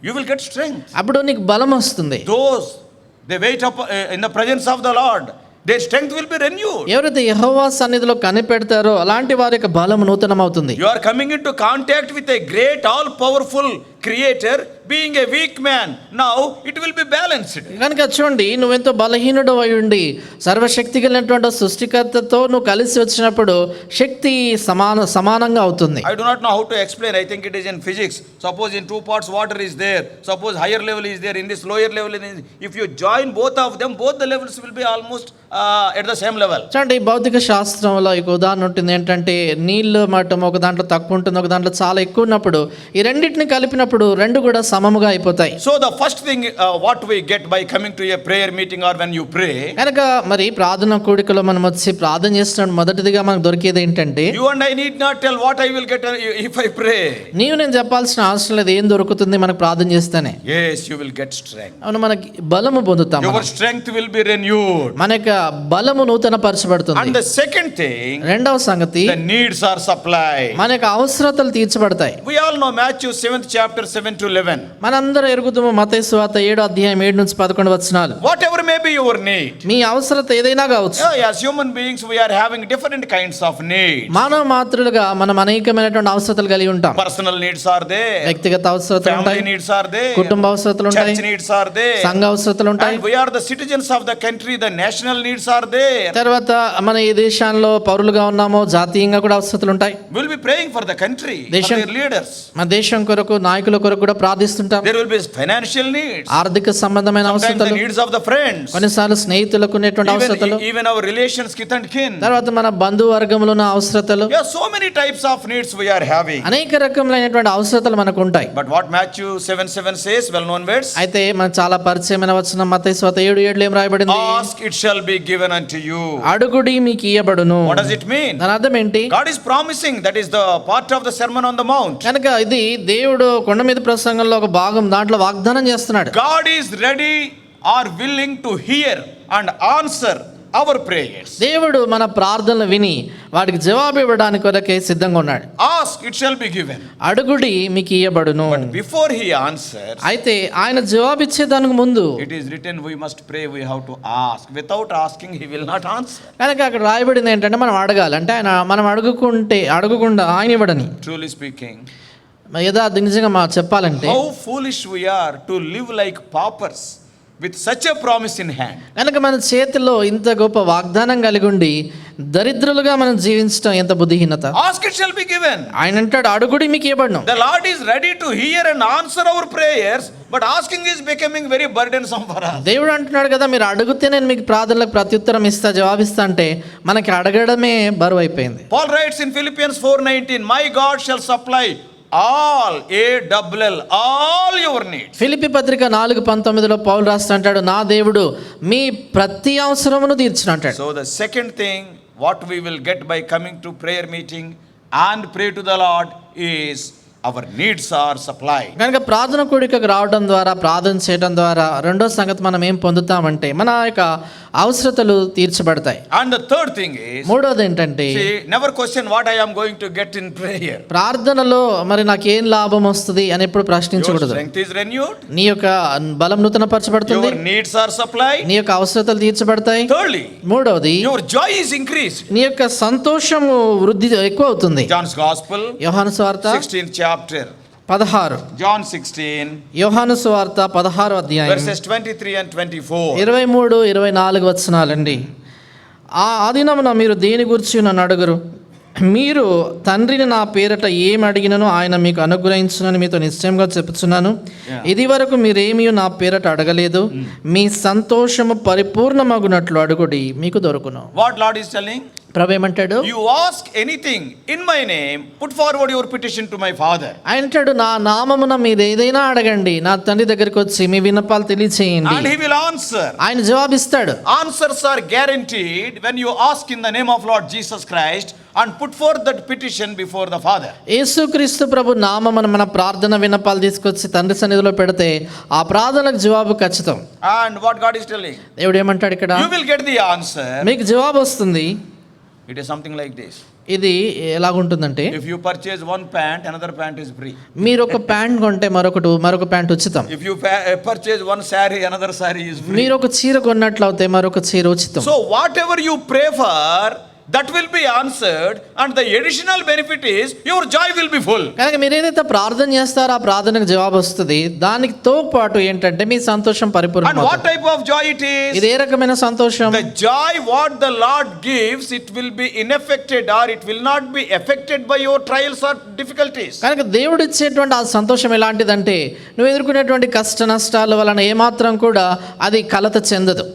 you will get strength. అప్పుడు నీకు బలం వస్తుంది. Those they wait up in the presence of the Lord, their strength will be renewed. ఎవరైతే యెహోవా సన్నిధిలో కనిపెడతారో అలాంటి వారి యొక్క బలం నూతనమవుతుంది. You are coming into contact with a great, all-powerful Creator, being a weak man. Now it will be balanced. కనుక చూడండి, నువ్వెంతో బలహీనుడు అయి ఉండి సర్వశక్తి కలిగినటువంటి సృష్టికర్తతో నువ్వు కలిసి వచ్చినప్పుడు శక్తి సమానంగా అవుతుంది. I do not know how to explain. I think it is in physics. Suppose in 2 parts water is there. Suppose higher level is there. In this lower level, if you join both of them, both the levels will be almost at the same level. చూడండి, భౌతిక శాస్త్రంలో ఒక ఉదాహరణ ఉంటుంది. ఏంటంటే నీళ్ళు మట్టం ఒక దాంట్లో తక్కువ ఉంటుంది, ఒక దాంట్లో చాలా ఎక్కువ ఉన్నప్పుడు ఈ రెండింటిని కలిపినప్పుడు రెండు కూడా సమముగా అయిపోతాయి. So the first thing what we get by coming to a prayer meeting or when you pray, కనుక మరి ప్రార్థన కూడికలో మనం వచ్చి ప్రార్థన చేస్తున్నప్పుడు మొదటిదిగా మనకు దొరికేది ఏంటంటే, you and I need not tell what I will get if I pray. నీవు నేను చెప్పాల్సిన అవసరం లేదు, ఏం దొరుకుతుంది మనకు ప్రార్థన చేస్తేనే. Yes, you will get strength. అవును, మనకి బలము పొందుతాం. Your strength will be renewed. మన యొక్క బలము నూతన పరచబడుతుంది. And the second thing, రెండవ సంగతి, the needs are supplied. మన యొక్క అవసరతలు తీర్చబడతాయి. We all know Matthew 7th chapter 7 to 11. మనందరూ ఎరుగుతాము మత్తయి సువార్త 7వ అధ్యాయం 7 నుంచి 11 వచనాలు. Whatever may be your need. మీ అవసరత ఏదైనా కావచ్చు. As human beings we are having different kinds of needs. మానవ మాత్రులుగా మనం అనేకమైనటువంటి అవసరతలు కలిగి ఉంటాం. Personal needs are there. వ్యక్తిగత అవసరతలు Family ఉంటాయి, needs are there. కుటుంబ అవసరతలు ఉంటాయి, Church needs are there. సంఘ అవసరతలు ఉంటాయి. And we are the citizens of the country, the national needs are there. తర్వాత మన ఈ దేశాల్లో పౌరులుగా ఉన్నామో జాతీయంగా కూడా అవసరతలు ఉంటాయి. We'll be praying for the country, for Deshan- their leaders. మన దేశం కొరకు, నాయకుల కొరకు కూడా ప్రార్థిస్తుంటాం. There will be financial needs. ఆర్థిక సంబంధమైన Sometimes the అవసరతలు, needs of the friends. కొన్నిసార్లు స్నేహితులకు ఉన్నటువంటి అవసరతలు, Even our relations, kith and kin. తర్వాత మన బంధువర్గంలో ఉన్న అవసరతలు, Yeah, so many types of needs we are having. అనేక రకములైనటువంటి అవసరతలు మనకు ఉంటాయి. But what Matthew 7:7 says, well-known words. అయితే మనకు చాలా పరిచయమైన వచనం మత్తయి సువార్త 7:7 ఏం రాయబడింది? Ask, it shall be given unto you. అడుగుడి మీకు ఇయ్యబడును. What does it mean? దాని అర్థం ఏంటి? God is promising. That is the part of the Sermon on the Mount. కనుక ఇది దేవుడు కొండ మీద ప్రసంగంలో ఒక భాగం, దాంట్లో వాగ్దానం చేస్తున్నాడు. God is ready or willing to hear and answer our prayers. దేవుడు మన ప్రార్థనలు విని వాటికి జవాబు ఇవ్వడానికి కొరకే సిద్ధంగా ఉన్నాడు. Ask, it shall be given. అడుగుడి మీకు ఇయ్యబడును. Before he answers, అయితే ఆయన జవాబు ఇచ్చే దానికి ముందు it is written we must pray, we have to ask. Without asking he will not answer. కనుక అక్కడ రాయబడింది ఏంటంటే మనం అడగాలి. అంటే మనం అడగకుండా ఆయన ఇవ్వడని. Truly speaking, నిజంగా చెప్పాలంటే how foolish we are to live like paupers with such a promise in hand. కనుక మన చేతిలో ఇంత గొప్ప వాగ్దానం కలిగి ఉండి దరిద్రులుగా మనం జీవించడం ఎంత బుద్ధిహీనత. Ask, it shall be given. ఆయన అంటాడు అడుగుడి మీకు ఇవ్వబడును. The Lord is ready to hear and answer our prayers, but asking is becoming very burdensome for us. దేవుడు అంటున్నాడు కదా, మీరు అడిగితే నేను మీకు ప్రార్థనలకు ప్రత్యుత్తరం ఇస్తా, జవాబిస్తా అంటే మనకి అడగడమే బరువు అయిపోయింది. Paul writes in Philippians 4:19, my God shall supply all your needs. Philippi పత్రిక 4:19 పౌలు రాస్తాడు, నా దేవుడు మీ ప్రతి అవసరమును తీర్చును అంటాడు. So the second thing what we will get by coming to prayer meeting and pray to the Lord is our needs are supplied. కనుక ప్రార్థన కూడికకు రావడం ద్వారా, ప్రార్థన చేయడం ద్వారా రెండో సంగతి మనం ఏం పొందుతామంటే మన యొక్క అవసరతలు తీర్చబడతాయి. And the third thing is, మూడోది ఏంటంటే, see, never question what I am going to get in prayer. ప్రార్థనలో మరి నాకేం లాభం వస్తుంది అని ఎప్పుడు Your ప్రశ్నించకూడదు. strength is renewed. నీ యొక్క బలం నూతనపరచబడుతుంది, Your needs are supplied. నీ యొక్క అవసరతలు తీర్చబడతాయి. Thirdly, మూడవది, your joy is increased. నీ యొక్క సంతోషము వృద్ధి ఎక్కువ అవుతుంది. John's Gospel, యోహాను సువార్త 16th chapter. 16. John 16, యోహాను సువార్త 16వ అధ్యాయం verses 23 and 24. 23, 24 వచనాలండి. ఆ ఆదినమున మీరు దేని గురించి నన్ను అడుగురు? మీరు తండ్రిని నా పేరట ఏమి అడిగినను ఆయన మీకు అనుగ్రహించునని మీతో నిశ్చయంగా చెప్పుచున్నాను. ఇది వరకు మీరేమీ నా పేరట అడగలేదు. మీ సంతోషము పరిపూర్ణమగునట్లు అడుగుడి, మీకు దొరుకును. What Lord is telling? ప్రభు ఏమంటాడు? You ask anything in my name, put forward your petition to my Father. ఆయన అంటాడు, నా నామమున మీరు ఏదైనా అడగండి, నా తండ్రి దగ్గరికి వచ్చి మీ విన్నపాలు తెలియచేయండి, And he will answer. ఆయన జవాబిస్తాడు. Answers are guaranteed when you ask in the name of Lord Jesus Christ and put forth that petition before the Father. యేసుక్రీస్తు ప్రభు నామమున మన ప్రార్థన విన్నపాలు తీసుకొచ్చి తండ్రి సన్నిధిలో పెడితే ఆ ప్రార్థనకు జవాబు ఖచ్చితం. And what God is telling? దేవుడు ఏమంటాడు ఇక్కడ? You will get the answer. మీకు జవాబు వస్తుంది. It is something like this. ఇది ఎలాగుంటుందంటే, If you purchase one pant, another pant is free. మీరు ఒక ప్యాంట్ కొంటే మరొక ప్యాంట్ ఉచితం. If you purchase one saree, another saree is free. మీరు ఒక చీర కొన్నట్లయితే మరొక చీర ఉచితం. So whatever you pray for, that will be answered, and the additional benefit is your joy will be full. కనుక మీరు ఏదైతే ప్రార్థన చేస్తారో ఆ ప్రార్థనకు జవాబు వస్తుంది. దానితో పాటు ఏంటంటే మీ సంతోషం And పరిపూర్ణం. what type of joy it is? ఇది ఏ రకమైన సంతోషం? The joy what the Lord gives, it will be unaffected, or it will not be affected by your trials or difficulties. కనుక దేవుడు ఇచ్చేటువంటి ఆ సంతోషం ఎలాంటిదంటే, నువ్వు ఎదుర్కొనేటువంటి కష్ట నష్టాల వలన ఏమాత్రం కూడా అది కలత చెందదు.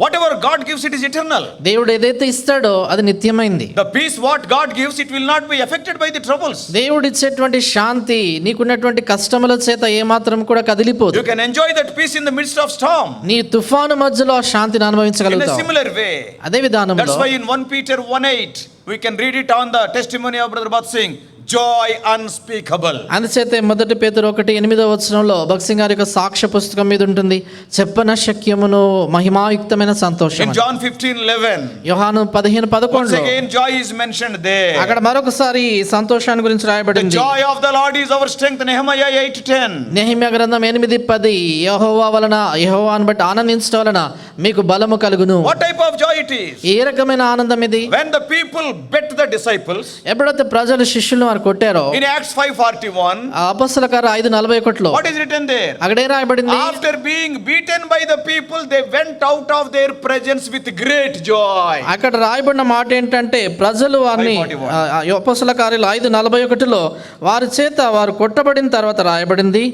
Whatever God gives, it is eternal. దేవుడు ఏదైతే ఇస్తాడో అది నిత్యమైంది. The peace what God gives, it will not be affected by the troubles. దేవుడు ఇచ్చేటువంటి శాంతి నీకున్నటువంటి కష్టముల చేత ఏమాత్రం కూడా కదిలిపోదు. You can enjoy that peace in the midst of storm. నీ తుఫాను మధ్యలో ఆ శాంతిని In a అనుభవించగలుగుతావు. similar way. అదే విధానంలో That's why in 1 Peter 1:8, we can read it on the testimony of Brother Bhat Singh. Joy unspeakable. అందుచేత 1 పేతురు 1:8 భక్త్ సింగ్ గారి యొక్క సాక్ష్య పుస్తకం మీద ఉంటుంది, చెప్పన శక్యమును మహిమాయుక్తమైన సంతోషం. In John 15:11, యోహాను once 15:11 again joy is mentioned there. అక్కడ మరొకసారి సంతోషాన్ని గురించి The రాయబడింది. joy of the Lord is our strength. Nehemiah 8:10. Nehemiah గ్రంథం 8:10, యెహోవాను బట్టి ఆనందించడం వలన మీకు బలము కలుగును. What type of joy it is? ఏ రకమైన ఆనందం ఇది? When the people bet the disciples, ఎప్పుడైతే ప్రజలు శిష్యులను వారు కొట్టారో, in Acts 5:41, అపొస్తలుల కార్యాలు 5:41 what is written there? అక్కడే రాయబడింది, After being beaten by the people, they went out of their presence with great joy. అక్కడ రాయబడిన మాట ఏంటంటే, ప్రజలు వారిని 5:41. అపొస్తలుల కార్యాలు 5:41 వారి చేత వారు కొట్టబడిన తర్వాత రాయబడింది,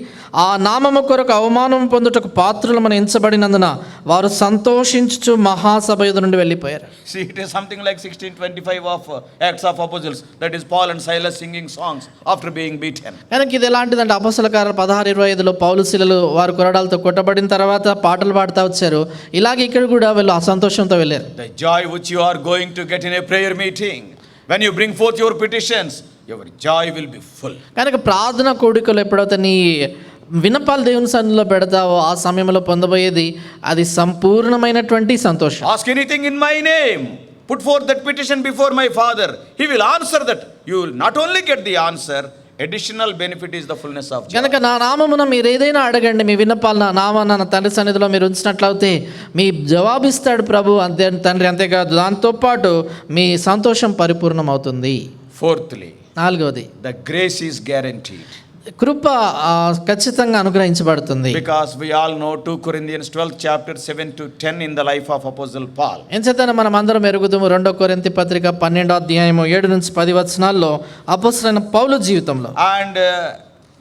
ఆ నామము కొరకు అవమానం పొందుటకు పాత్రులమని ఎంచబడినందున వారు సంతోషించుచు మహాసభ ఎదుట నుండి వెళ్ళిపోయారు. See, it is something like 16:25 of Acts of Apostles. That is Paul and Silas singing songs after being beaten. కనుక ఇది ఎలాంటిదంటే, అపొస్తలుల కార్యాలు 16:25 పౌలు శీలలు వారు కొరడాలతో కొట్టబడిన తర్వాత పాటలు పాడుతూ వచ్చారు. ఇలాగే ఇక్కడ కూడా వీళ్ళు అసంతోషంతో వెళ్ళారు. The joy which you are going to get in a prayer meeting, when you bring forth your petitions, your joy will be full. కనుక ప్రార్థన కూడికలు ఎప్పుడైతే నీ విన్నపాలు దేవుని సన్నిధిలో పెడతావో ఆ సమయంలో పొందబోయేది అది సంపూర్ణమైనటువంటి సంతోషం. Ask anything in my name, put forth that petition before my Father, he will answer that. You will not only get the answer, additional benefit is the fullness of joy. కనుక నా నామమున మీరు ఏదైనా అడగండి, మీ విన్నపాలు నా నామాన నా తండ్రి సన్నిధిలో మీరు ఉంచినట్లయితే మీ జవాబిస్తాడు ప్రభు, అంతే తండ్రి. అంతేకాదు, దాంతోపాటు మీ సంతోషం పరిపూర్ణం అవుతుంది. Fourthly, 4వది, the grace is guaranteed. కృప ఖచ్చితంగా అనుగ్రహించబడుతుంది. Because we all know 2 Corinthians 12 chapter 7 to 10 in the life of Apostle Paul. ఎంచేతనే మనం అందరం ఎరుగుదుము 2 కొరింథీ పత్రిక 12:7-10 అపొస్తలుడైన పౌలు జీవితంలో. And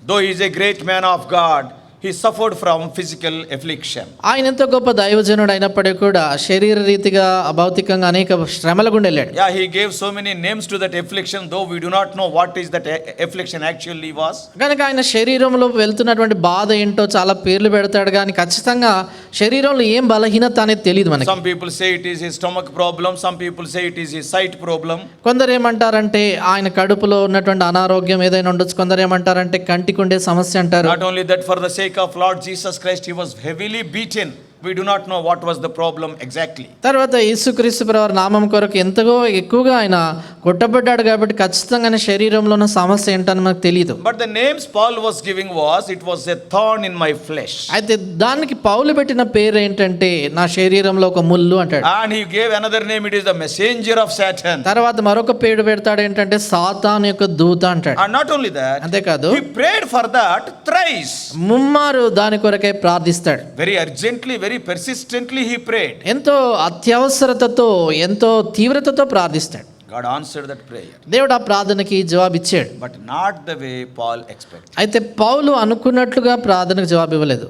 though he is a great man of God, he suffered from physical affliction. ఆయన ఎంతో గొప్ప దైవజనుడు అయినప్పటికీ కూడా శరీర రీతిగా భౌతికంగా అనేక శ్రమల గుండా వెళ్ళాడు. Yeah, he gave so many names to that affliction, though we do not know what is that affliction actually was. కనుక ఆయన శరీరంలో వెళ్తున్నటువంటి బాధ ఏంటో చాలా పేర్లు పెడతాడు, కానీ ఖచ్చితంగా శరీరంలో ఏం బలహీనత అనేది తెలియదు మనకి. Some people say it is his stomach problem, some people say it is his sight problem. కొందరు ఏమంటారంటే ఆయన కడుపులో ఉన్నటువంటి అనారోగ్యం ఏదైనా ఉండొచ్చు. కొందరు ఏమంటారంటే కంటికి ఉండే సమస్య అంటారు. Not only that, for the sake of Lord Jesus Christ, he was heavily beaten. We do not know what was the problem exactly. తర్వాత యేసుక్రీస్తు ప్రభువు నామం కొరకు ఎంతగో ఎక్కువగా ఆయన కొట్టబడ్డాడు కాబట్టి ఖచ్చితంగా శరీరంలో ఉన్న సమస్య ఏంటని మనకు తెలియదు. But the names Paul was giving was, it was a thorn in my flesh. అయితే దానికి పౌలు పెట్టిన పేరు ఏంటంటే నా శరీరంలో ఒక ముళ్ళు అంటాడు. And he gave another name, it is the messenger of Satan. తర్వాత మరొక పేరు పెడతాడు ఏంటంటే సాతాను యొక్క దూత అంటాడు. And not only that, అంతేకాదు he prayed for that thrice. ముమ్మారు దాని కొరకే ప్రార్థిస్తాడు. Very urgently, very persistently he prayed. ఎంతో అత్యవసరతతో ఎంతో తీవ్రతతో ప్రార్థిస్తాడు. God answered that prayer. దేవుడు ఆ ప్రార్థనకి జవాబిచ్చాడు. But not the way Paul expected. అయితే పౌలు అనుకున్నట్లుగా ప్రార్థనకు జవాబు ఇవ్వలేదు.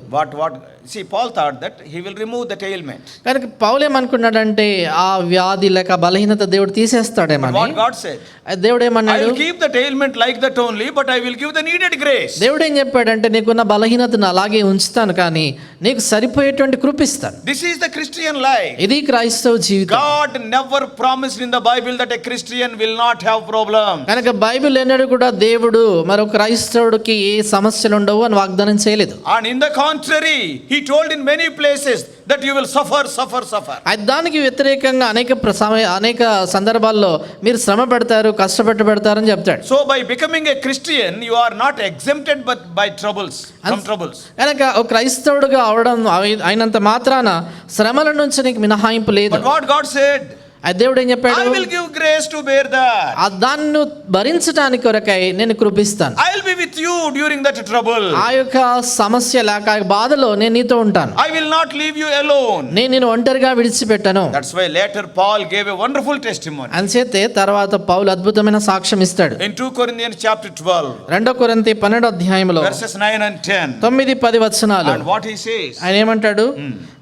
See, Paul thought that he will remove that ailment. కనుక పౌలు ఏమనుకున్నాడంటే ఆ వ్యాధి లేక బలహీనత దేవుడు తీసేస్తాడేమని. What God said? దేవుడు I ఏమన్నాడు? will keep that ailment like that only, but I will give the needed grace. దేవుడు ఏం చెప్పాడంటే నీకున్న బలహీనతను అలాగే ఉంచుతాను, కానీ నీకు సరిపోయేటువంటి కృపిస్తాను. This is the Christian life. ఇది క్రైస్తవ జీవితం. God never promised in the Bible that a Christian will not have problem. కనుక బైబిల్ ఎన్నడూ కూడా దేవుడు మరో క్రైస్తవుడికి ఏ సమస్యలు ఉండవు అని వాగ్దానం చేయలేదు. And in the contrary, he told in many places that you will suffer. దానికి వ్యతిరేకంగా అనేక సందర్భాల్లో మీరు శ్రమ పెడతారు, కష్టపెట్టబడతారని చెప్తాడు. So by becoming a Christian, you are not exempted but by troubles, from troubles. కనుక ఒక క్రైస్తవుడిగా అవడం అయినంత మాత్రాన శ్రమల నుంచి నీకు మినహాయింపు లేదు. But what God said, దేవుడు ఏం చెప్పాడు? I will give grace to bear that. దాన్ని భరించడానికి కొరకై నేను కృపిస్తాను. I will be with you during that trouble. ఆ యొక్క సమస్య లేక బాధలో నేను నీతో ఉంటాను. I will not leave you alone. నేను నిన్ను ఒంటరిగా విడిచిపెట్టను. That's why later Paul gave a wonderful testimony. అంచేతే తర్వాత పౌలు అద్భుతమైన సాక్ష్యం ఇస్తాడు. In 2 Corinthians chapter 12, 2 కొరింథీ 12వ అధ్యాయంలో verses 9 and 10. 9-10 వచనాలు. And what he says, ఆయన ఏమంటాడు?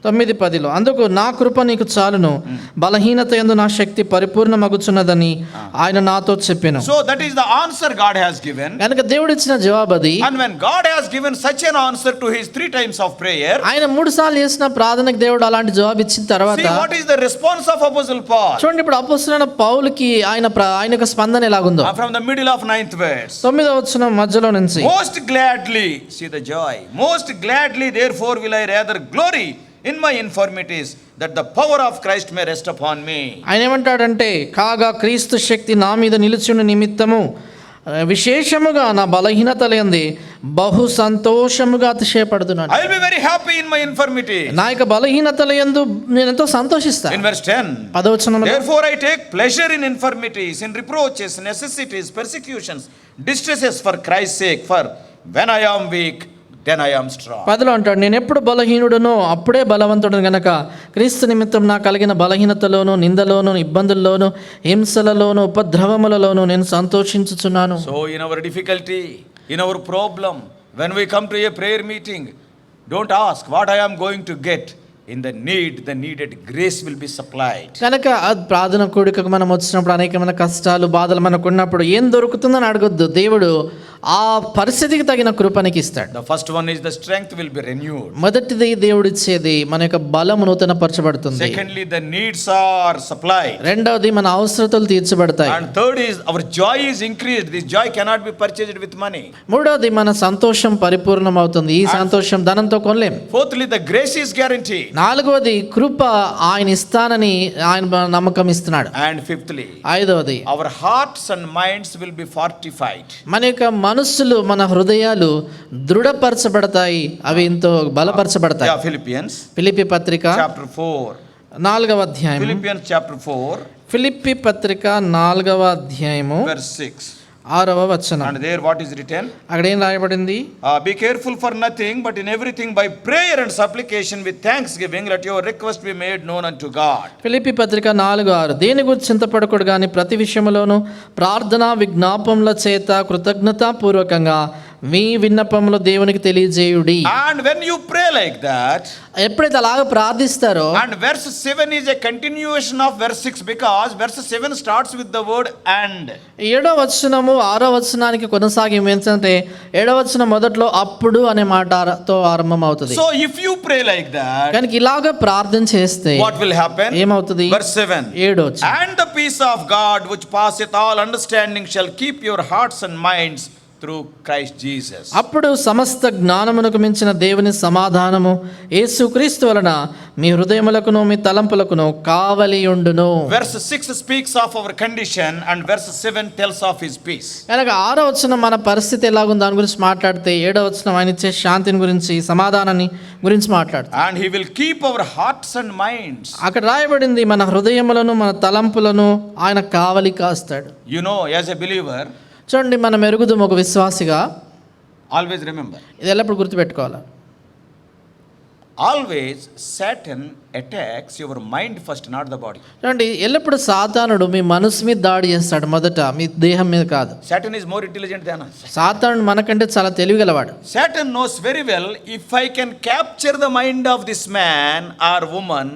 9-10లో, అందుకు నా కృప నీకు చాలును, బలహీనత యందు నా శక్తి పరిపూర్ణమగుచున్నదని ఆయన నాతో చెప్పెను. So that is the answer God has given. కనుక దేవుడు ఇచ్చిన జవాబు అది. And when God has given such an answer to his 3 times of prayer, ఆయన 3 సార్లు చేసిన ప్రార్థనకు దేవుడు అలాంటి జవాబు ఇచ్చిన తర్వాత see what is the response of Apostle Paul. చూడండి ఇప్పుడు అపొస్తలుడైన పౌలుకి ఆయన యొక్క స్పందన ఎలాగుందో. From the middle of 9th verse, 9వ వచనం మధ్యలో నుంచి, most gladly, see the joy, most gladly therefore will I rather glory in my infirmities, that the power of Christ may rest upon me. ఆయన ఏమంటాడంటే, కాగా క్రీస్తు శక్తి నా మీద నిలుచున్న నిమిత్తము విశేషముగా నా బలహీనతలందు బహు సంతోషముగా అతిశయపడుతున్నాను. I will be very happy in my infirmity. నా యొక్క బలహీనతలందు నేను ఎంతో సంతోషిస్తాను. In verse 10, 10వ వచనంలో, therefore I take pleasure in infirmities, in reproaches, necessities, persecutions, distresses for Christ's sake, for when I am weak, then I am strong. 10లో అంటాడు, నేను ఎప్పుడు బలహీనుడునో అప్పుడే బలవంతుడు గనక క్రీస్తు నిమిత్తం నాకు కలిగిన బలహీనతలోను, నిందలోను, ఇబ్బందుల్లోను, హింసలలోను, ఉపద్రవములలోను నేను సంతోషించుచున్నాను. So in our difficulty, in our problem, when we come to a prayer meeting, don't ask what I am going to get. In the needed grace will be supplied. కనుక ప్రార్థన కూడికకు మనం వచ్చినప్పుడు అనేకమైన కష్టాలు, బాధలు మనకు ఉన్నప్పుడు ఏం దొరుకుతుందని అడగొద్దు. దేవుడు ఆ పరిస్థితికి తగిన కృపనికి ఇస్తాడు. The first one is the strength will be renewed. మొదటిది దేవుడు ఇచ్చేది మన యొక్క బలము నూతనపరచబడుతుంది. Secondly, the needs are supplied. రెండవది మన అవసరతలు తీర్చబడతాయి. And third is our joy is increased. This joy cannot be purchased with money. మూడవది మన సంతోషం పరిపూర్ణం అవుతుంది. ఈ సంతోషం ధనంతో కొనలేం. Fourthly, the grace is guaranteed. నాలుగవది కృప ఆయన ఇస్తానని ఆయన నమ్మకం ఇస్తున్నాడు. And fifthly, ఐదవది our hearts and minds will be fortified. మన యొక్క మనస్సులు, మన హృదయాలు దృఢపరచబడతాయి, అవి ఎంతో బలపరచబడతాయి. Philippians ఫిలిప్పీ పత్రిక chapter 4. 4వ అధ్యాయం. Philippians chapter 4, ఫిలిప్పీ పత్రిక 4వ అధ్యాయము verse 6. 6వ వచనం. And there what is written? అక్కడ ఏం రాయబడింది? Be careful for nothing, but in everything by prayer and supplication with thanksgiving let your request be made known unto God. Philippi పత్రిక 4:6, దేని గురించి చింతపడకూడదు కానీ ప్రతి విషయములోను ప్రార్థన విజ్ఞాపముల చేత కృతజ్ఞతాపూర్వకంగా మీ విన్నపములు దేవునికి తెలియజేయుడి. And when you pray like that, ఎప్పుడైతే అలాగ ప్రార్థిస్తారో, and verse 7 is a continuation of verse 6, because verse 7 starts with the word and. 7వ వచనము 6వ వచనానికి కొనసాగింపు ఏంటంటే 7వ వచనం మొదట్లో అప్పుడు అనే మాటతో ఆరంభం అవుతుంది. So if you pray like that, కనుక ఇలాగ ప్రార్థన చేస్తే what will happen? ఏమవుతుంది? Verse 7, 7వ వచనం, and the peace of God which passeth all understanding shall keep your hearts and minds through Christ Jesus. అప్పుడు సమస్త జ్ఞానమునకు మించిన దేవుని సమాధానము యేసుక్రీస్తు వలన మీ హృదయములకును మీ తలంపులకును కావలి ఉండును. Verse 6 speaks of our condition and verse 7 tells of his peace. కనుక 6వ వచనం మన పరిస్థితి ఎలాగుంది దాని గురించి మాట్లాడితే 7వ వచనం ఆయన ఇచ్చే శాంతిని గురించి, సమాధానాన్ని గురించి మాట్లాడుతుంది. And he will keep our hearts and minds. అక్కడ రాయబడింది మన హృదయములను మన తలంపులను ఆయన కావలి కాస్తాడు. You know, as a believer, చూడండి, మనం ఎరుగుదాం ఒక విశ్వాసిగా. always remember, ఇది ఎల్లప్పుడు గుర్తుపెట్టుకోవాలి. always Satan attacks your mind first, not the body. చూడండి, ఎల్లప్పుడు సాతానుడు మీ మనసు మీద దాడి చేస్తాడు, మొదట మీ దేహం మీద కాదు. Satan is more intelligent than us. సాతానుడు మనకంటే చాలా తెలివిగలవాడు. Satan knows very well, if I can capture the mind of this man or woman,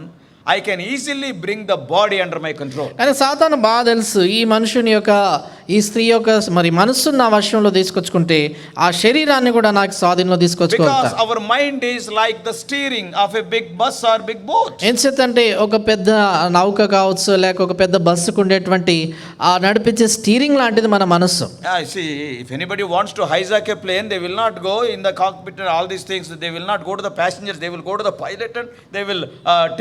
I can easily bring the body under my control. కానీ సాతాను బాగా తెలుసు, ఈ మనుషుని యొక్క ఈ స్త్రీ యొక్క మరి మనస్సును నా వశంలో తీసుకొచ్చుకుంటే ఆ శరీరాన్ని కూడా నాకు స్వాధీనంలో తీసుకొచ్చుకోగలుగుతా. Because our mind is like the steering of a big bus or big boat. ఎంచేతంటే ఒక పెద్ద నౌక కావచ్చు, లేక ఒక పెద్ద బస్సుకు ఉండేటువంటి ఆ నడిపించే స్టీరింగ్ లాంటిది మన మనస్సు. See, if anybody wants to hijack a plane, they will not go in the cockpit and all these things. They will not go to the passengers. They will go to the pilot and they will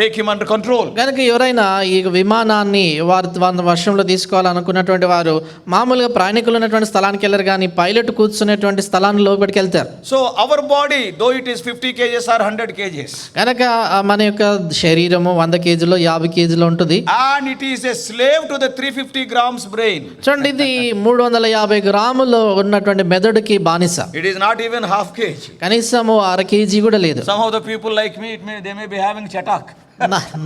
take him under control. కనుక ఎవరైనా ఈ విమానాన్ని వారి వశంలో తీసుకోవాలనుకున్నటువంటి వారు మామూలుగా ప్రయాణికులు ఉన్నటువంటి స్థలానికి వెళ్ళరు, కానీ పైలట్ కూర్చునేటువంటి స్థలాన్ని లోపలికి వెళ్తారు. So our body, though it is 50 kgs or 100 kgs, కనుక మన యొక్క శరీరము 100 కేజీలో 50 కేజీలో ఉంటుంది. and it is a slave to the 350 grams brain. చూడండి, ఇది 350 గ్రాములు ఉన్నటువంటి మెదడుకి బానిస. It is not even half kg. కనీసము 1/2 కేజీ కూడా లేదు. Some of the people like me, they may be having chatak.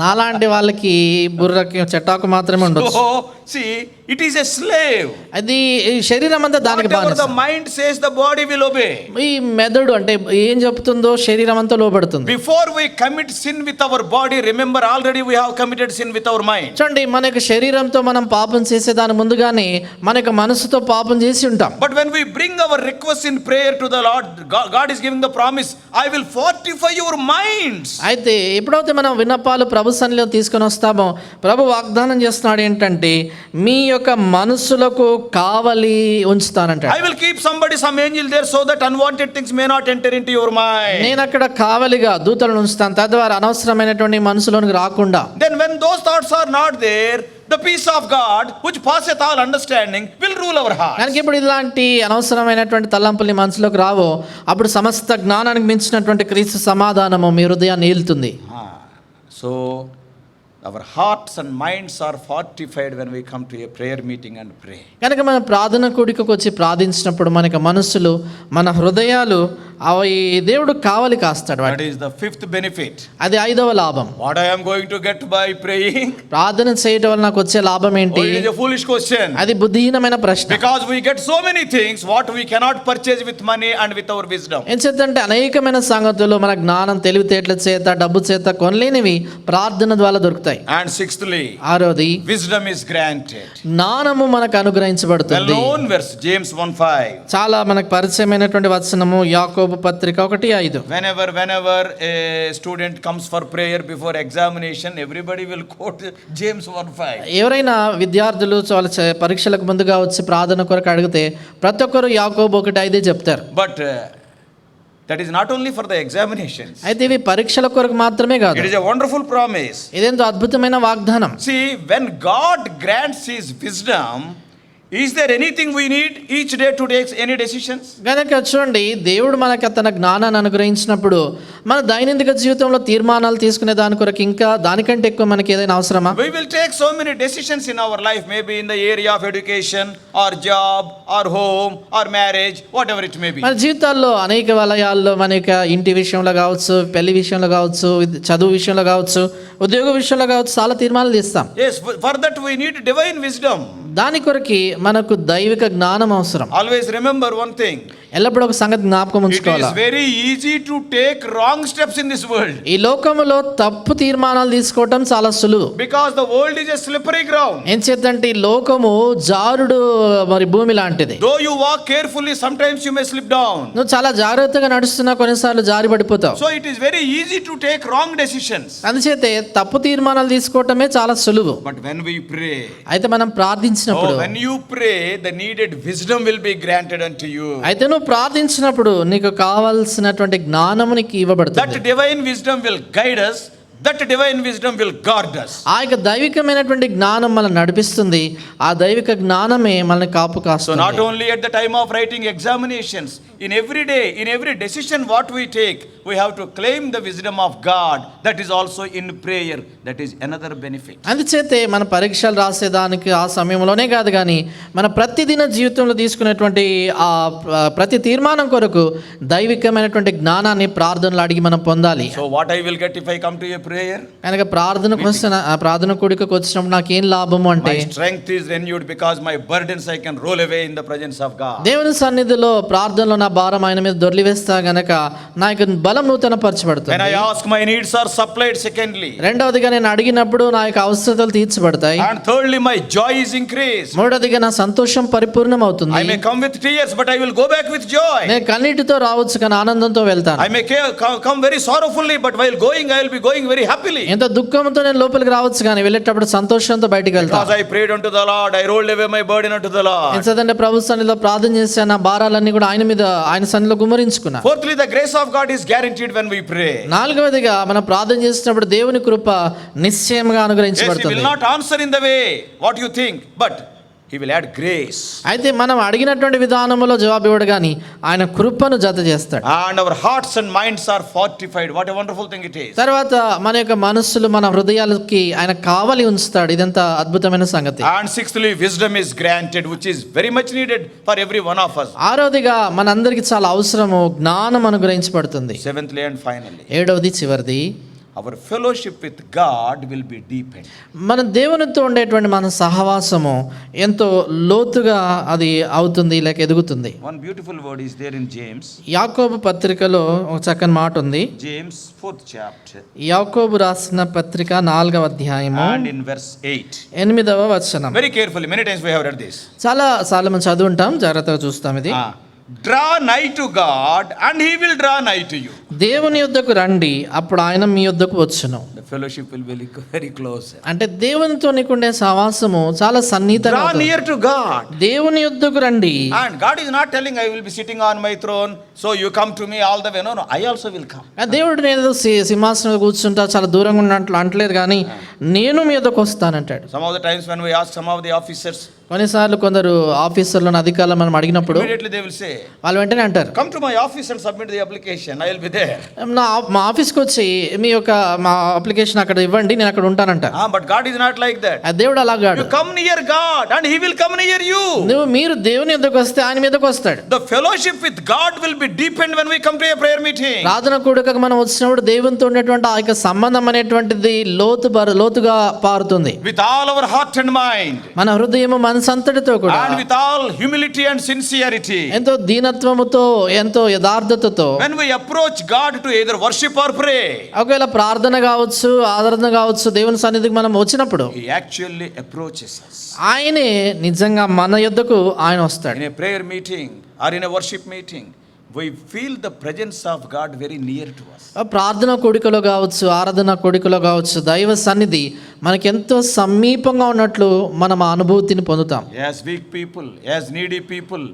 నాలాంటి వాళ్ళకి బుర్రకి చెట్టాకు మాత్రమే ఉండదు. So see, it is a slave. అది శరీరం అంతా దానికి Whatever బానిస. the mind says, the body will obey. ఈ మెదడు అంటే ఏం చెప్తుందో శరీరం అంతా లోబడుతుంది. Before we commit sin with our body, remember already we have committed sin with our mind. చూడండి, మన యొక్క శరీరంతో మనం పాపం చేసే దాని ముందుగానే మన యొక్క మనసుతో పాపం చేసి ఉంటాం. But when we bring our request in prayer to the Lord, God is giving the promise, I will fortify your minds. అయితే ఎప్పుడైతే మనం విన్నపాలు ప్రభు సన్నిధిలో తీసుకొని వస్తామో, ప్రభు వాగ్దానం చేస్తున్నాడు ఏంటంటే మీ యొక్క మనసులకు కావలి ఉంచుతానంటాడు. I will keep some angel there so that unwanted things may not enter into your mind. నేను అక్కడ కావలిగా దూతలను ఉంచుతాను, తద్వారా అనవసరమైనటువంటి మనసులోనికి రాకుండా. Then when those thoughts are not there, the peace of God, which passeth all understanding, will rule our hearts. కనుక ఇప్పుడు ఇలాంటి అనవసరమైనటువంటి తలంపుల్ని మనసులోకి రావో, అప్పుడు సమస్త జ్ఞానానికి మించినటువంటి క్రీస్తు సమాధానము మీ హృదయాన్ని ఏలుతుంది. So our hearts and minds are fortified when we come to a prayer meeting and pray. కనుక మన ప్రార్థన కూడికకు వచ్చి ప్రార్థించినప్పుడు మనకి మనసులు, మన హృదయాలు అవి దేవుడు కావలి కాస్తాడు. That is the fifth benefit. అది 5వ లాభం. What I am going to get by praying? ప్రార్థన చేయటం వల్ల నాకు వచ్చే లాభం ఏంటి? Oh, it is a foolish question. అది బుద్ధిహీనమైన ప్రశ్న. Because we get so many things what we cannot purchase with money and with our wisdom. ఏం చేద్దంటే అనేకమైన సంగతులు మన జ్ఞానం, తెలివితేటల చేత, డబ్బు చేత కొనలేనివి ప్రార్థన ద్వారా దొరుకుతాయి. And sixthly, 6వది wisdom is granted. జ్ఞానము మనకు అనుగ్రహించబడుతుంది. Well-known verse, James 1:5. చాలా మనకు పరిచయమైనటువంటి వచనము యాకోబు పత్రిక 1:5. Whenever a student comes for prayer before examination, everybody will quote James 1:5. ఎవరైనా విద్యార్థులు వాళ్ళ పరీక్షలకు ముందుగా వచ్చి ప్రార్థన కొరకు అడిగితే ప్రతి ఒక్కరు యాకోబు 1:5 చెప్తారు. But that is not only for the examinations. అయితే ఇవి పరీక్షల కొరకు మాత్రమే కాదు. It is a wonderful promise. ఇదెంతో అద్భుతమైన వాగ్దానం. See, when God grants his wisdom, is there anything we need each day to take any decisions? కనుక చూడండి, దేవుడు మనకు తన జ్ఞానాన్ని అనుగ్రహించినప్పుడు మన దైనందిక జీవితంలో తీర్మానాలు తీసుకునే దాని కొరకు ఇంకా దానికంటే ఎక్కువ మనకి ఏదైనా అవసరమా? We will take so many decisions in our life, maybe in the area of education or job or home or marriage, whatever it may be. మన జీవితాల్లో అనేక వలయాల్లో మన యొక్క ఇంటి విషయంలో కావచ్చు, పెళ్లి విషయంలో కావచ్చు, చదువు విషయంలో కావచ్చు, ఉద్యోగ విషయంలో కావచ్చు, చాలా తీర్మానాలు తీస్తాం. Yes, for that we need divine wisdom. దాని కొరకి మనకు దైవిక జ్ఞానం అవసరం. Always remember one thing. ఎల్లప్పుడూ ఒక సంగతి జ్ఞాపకం It ఉంచుకోవాలి. is very easy to take wrong steps in this world. ఈ లోకములో తప్పు తీర్మానాలు తీసుకోవటం చాలా సులువు. Because the world is a slippery ground. ఏం చేద్దంటే ఈ లోకము జారుడు మరి భూమి లాంటిది. Though you walk carefully, sometimes you may slip down. నువ్వు చాలా జాగ్రత్తగా నడుస్తున్నా కొన్నిసార్లు జారి పడిపోతావు. So it is very easy to take wrong decisions. అందుచేతే తప్పు తీర్మానాలు తీసుకోవటమే చాలా సులువు. But when we pray, అయితే మనం ప్రార్థించినప్పుడు, when you pray, the needed wisdom will be granted unto you. అయితే నువ్వు ప్రార్థించినప్పుడు నీకు కావాల్సినటువంటి జ్ఞానము నీకు ఇవ్వబడుతుంది. That divine wisdom will guide us. That divine wisdom will guard us. ఆ యొక్క దైవికమైనటువంటి జ్ఞానం మనల్ని నడిపిస్తుంది. ఆ దైవిక జ్ఞానమే మనల్ని కాపు So కాస్తుంది. not only at the time of writing examinations, in every day, in every decision what we take, we have to claim the wisdom of God. That is also in prayer. That is another benefit. అందుచేతే మన పరీక్షలు రాసేదానికి ఆ సమయంలోనే కాదు, కానీ మన ప్రతిదిన జీవితంలో తీసుకునేటువంటి ఆ ప్రతి తీర్మానం కొరకు దైవికమైనటువంటి జ్ఞానాన్ని ప్రార్థనలు అడిగి మనం పొందాలి. So what I will get if I come to a prayer? కనుక ప్రార్థనకు వచ్చిన ప్రార్థన కూడికకు వచ్చినప్పుడు నాకేం లాభము అంటే, My strength is renewed because my burdens I can roll away in the presence of God. దేవుని సన్నిధిలో ప్రార్థనలో నా భారం ఆయన మీద దొర్లివేస్తా గనక నా యొక్క బలం నూతన When పరచబడుతుంది. I ask, my needs are supplied. Secondly, రెండవదిగా నేను అడిగినప్పుడు నా యొక్క అవసరతలు తీర్చబడతాయి. and thirdly, my joy is increased. మూడవదిగా నా సంతోషం పరిపూర్ణం అవుతుంది. I may come with tears, but I will go back with joy. నేను కన్నీటితో రావచ్చు కానీ ఆనందంతో వెళ్తాను. I may come very sorrowfully, but while going, I will be going very happily. ఎంతో దుఃఖంతో నేను లోపలికి రావచ్చు కానీ వెళ్ళేటప్పుడు సంతోషంతో బయటికి వెళ్తాను. Because I prayed unto the Lord, I rolled away my burden unto the Lord. ఎందుకంటే ప్రభు సన్నిధిలో ప్రార్థన చేశాను, నా భారాలన్నీ కూడా ఆయన మీద ఆయన సన్నిధిలో గుమ్మరించుకున్నా. Fourthly, the grace of God is guaranteed when we pray. నాలుగవదిగా మనం ప్రార్థన చేసినప్పుడు దేవుని కృప నిశ్చయంగా Yes, He అనుగ్రహించబడుతుంది. will not answer in the way what you think, but He will add grace. అయితే మనం అడిగినటువంటి విధానంలో జవాబు ఇవ్వడు కానీ ఆయన కృపను జత చేస్తాడు. And our hearts and minds are fortified. What a wonderful thing it is. తర్వాత మన యొక్క మనస్సులు మన హృదయాలకి ఆయన కావలి ఉంచుతాడు. ఇదంతా అద్భుతమైన సంగతి. And sixthly, wisdom is granted, which is very much needed for every one of us. ఆరోదిగా మనందరికీ చాలా అవసరము జ్ఞానం అనుగ్రహించబడుతుంది. Seventhly and finally, ఏడవది చివరిది, our fellowship with God will be deepened. మన దేవునితో ఉండేటువంటి మన సహవాసము ఎంతో లోతుగా అది అవుతుంది లేక ఎదుగుతుంది. One beautiful word is there in James. యాకోబు పత్రికలో ఒక చక్కని మాట ఉంది. James 4th chapter యాకోబు రాసిన పత్రిక 4వ అధ్యాయము and in verse 8. 8వ వచనం. Very carefully, many times we have read this. చాలా సార్లు మనం చదువుంటాం, జాగ్రత్తగా చూస్తాం ఇది. Draw nigh to God and He will draw nigh to you. దేవుని యొద్దకు రండి, అప్పుడు ఆయన మీ యొద్దకు వచ్చును. The fellowship will be very close. అంటే దేవునితో నీకుండే సహవాసము చాలా సన్నిహితంగా Draw ఉంటుంది. near to God. దేవుని యొద్దకు రండి. And God is not telling I will be sitting on my throne, so you come to me all the way. No, I also will come. దేవుడు నేను సింహాసనం మీద కూర్చుంటా చాలా దూరంగా ఉన్నట్లు అంటలేదు కానీ నేను మీ యొద్దకు వస్తానంటాడు. Some of the times when we ask some of the officers, కొన్నిసార్లు కొందరు ఆఫీసర్లను అధికారులు మనం అడిగినప్పుడు immediately they will say, వాళ్ళు వెంటనే అంటారు, come to my office and submit the application, I will be there. మా ఆఫీస్కి వచ్చి మీ యొక్క మా అప్లికేషన్ అక్కడ ఇవ్వండి, నేను అక్కడ ఉంటానంట. But God is not like that. దేవుడు అలాగాడు. You come near God and He will come near you. మీరు దేవుని యొద్దకు వస్తే ఆయన మీదకు వస్తాడు. The fellowship with God will be deepened when we come to a prayer meeting. ప్రార్థన కూడికకు మనం వచ్చినప్పుడు దేవునితో ఉండేటువంటి ఆ యొక్క సంబంధం అనేటువంటిది లోతుగా పారుతుంది. With all our heart and mind. మన హృదయము మనసంతటితో కూడా And with all humility and sincerity. ఎంతో దీనత్వముతో ఎంతో యథార్థతతో When we approach God to either worship or pray, ఒకవేళ ప్రార్థన కావచ్చు ఆరాధన కావచ్చు దేవుని సన్నిధికి మనం వచ్చినప్పుడు He actually approaches us. ఆయనే నిజంగా మన యొద్దకు ఆయన వస్తాడు. In a prayer meeting or in a worship meeting, we feel the presence of God very near to us. ప్రార్థన కూడికలో కావచ్చు ఆరాధన కూడికలో కావచ్చు దైవ సన్నిధి మనకి ఎంతో సమీపంగా ఉన్నట్లు మనం ఆ అనుభూతిని పొందుతాం. As weak people, as needy people,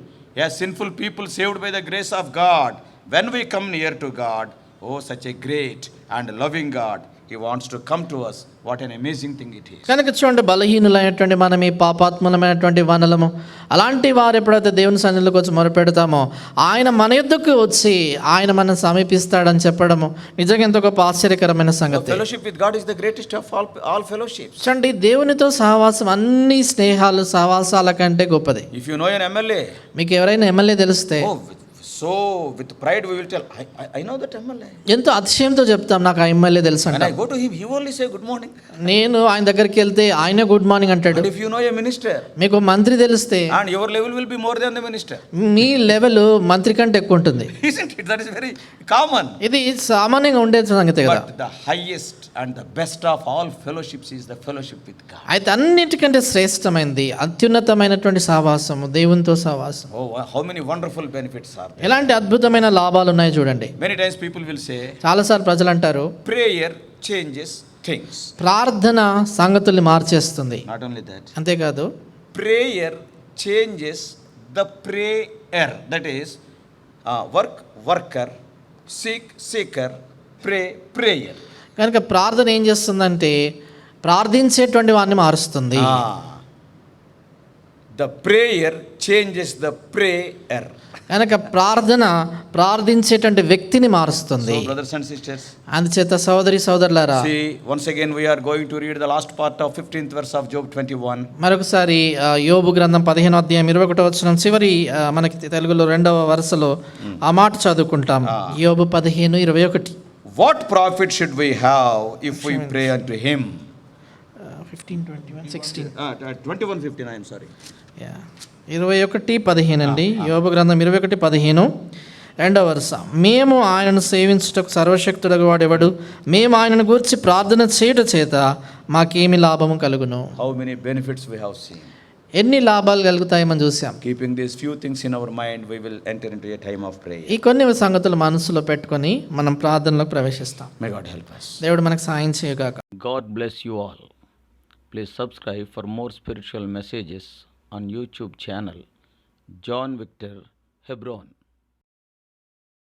as sinful people saved by the grace of God, when we come near to God, oh, such a great and loving God, He wants to come to us. What an amazing thing it is. కనుక చూడండి, బలహీనులైనటువంటి మనం ఈ పాపాత్మలమైనటువంటి వనలము అలాంటి వారు ఎప్పుడైతే దేవుని సన్నిధిలోకి వచ్చి మొరపెడతామో ఆయన మన యొద్దకు వచ్చి ఆయన మనం సమీపిస్తాడని చెప్పడము నిజంగా ఎంతో గొప్ప ఆశ్చర్యకరమైన The సంగతి. fellowship with God is the greatest of all fellowships. చూడండి, దేవునితో సహవాసం అన్ని స్నేహాలు సహవాసాల కంటే గొప్పది. If you know an MLA, మీకు ఎవరైనా ఎమ్మెల్యే తెలిస్తే so with pride we will tell, I know that MLA. ఎంతో అతిశయంతో చెప్తాం, నాకు ఆ ఎమ్మెల్యే తెలుసు When అంట. I go to him, he only say good morning. నేను ఆయన దగ్గరికి వెళ్తే ఆయనే గుడ్ మార్నింగ్ అంటాడు. And if you know a minister, మీకు మంత్రి తెలిస్తే and your level will be more than the minister. Me level మంత్రి కంటే ఎక్కువ ఉంటుంది. Isn't it? That is very common. ఇది సామాన్యంగా ఉండే సంగతి కదా. But the highest and the best of all fellowships is the fellowship with God. అయితే అన్నిటికంటే శ్రేష్టమైనది అత్యున్నతమైనటువంటి సహవాసము దేవునితో సహవాసం. Oh, how many wonderful benefits are there. ఎలాంటి అద్భుతమైన లాభాలు ఉన్నాయి చూడండి. Many times people will say, చాలాసార్లు ప్రజలు అంటారు prayer changes things. ప్రార్థన సంగతుల్ని మార్చేస్తుంది. Not only that, అంతేకాదు prayer changes the prayer. That is, worker, seeker, prayer. కనుక ప్రార్థన ఏం చేస్తుందంటే ప్రార్థించేటువంటి వారిని మారుస్తుంది. The prayer changes the prayer. కనుక ప్రార్థించేటువంటి వ్యక్తిని మారుస్తుంది. So brothers and sisters, అందుచేత సోదరులారా, see, once again we are going to read the last part of 15th verse of Job 21. మరొకసారి యోబు గ్రంథం 15వ అధ్యాయం 21వ వచనం చివరి మనకి తెలుగులో 2వ వరుసలో ఆ మాట చదువుకుంటాం. యోబు 15:21. What profit should we have if we pray unto him? 15:21, 16. 21:15, I am sorry. Yeah. 21:15 అండి. యోబు గ్రంథం 21:15 రెండవ వరుస. మేము ఆయనను సేవించుటకు సర్వశక్తుడగు వాడెవడు, మేము ఆయనను గూర్చి ప్రార్థన చేయుట చేత మాకేమి లాభము కలుగును. How many benefits we have seen. ఎన్ని లాభాలు కలుగుతాయి మనం చూసాం. Keeping these few things in our mind, we will enter into a time of prayer. ఈ కొన్ని సంగతులు మనసులో పెట్టుకొని మనం ప్రార్థనలోకి ప్రవేశిస్తాం. May God help us. దేవుడు మనకు సాయం చేయగాక. God bless you all. Please subscribe for more spiritual messages on YouTube channel John Victor Hebron.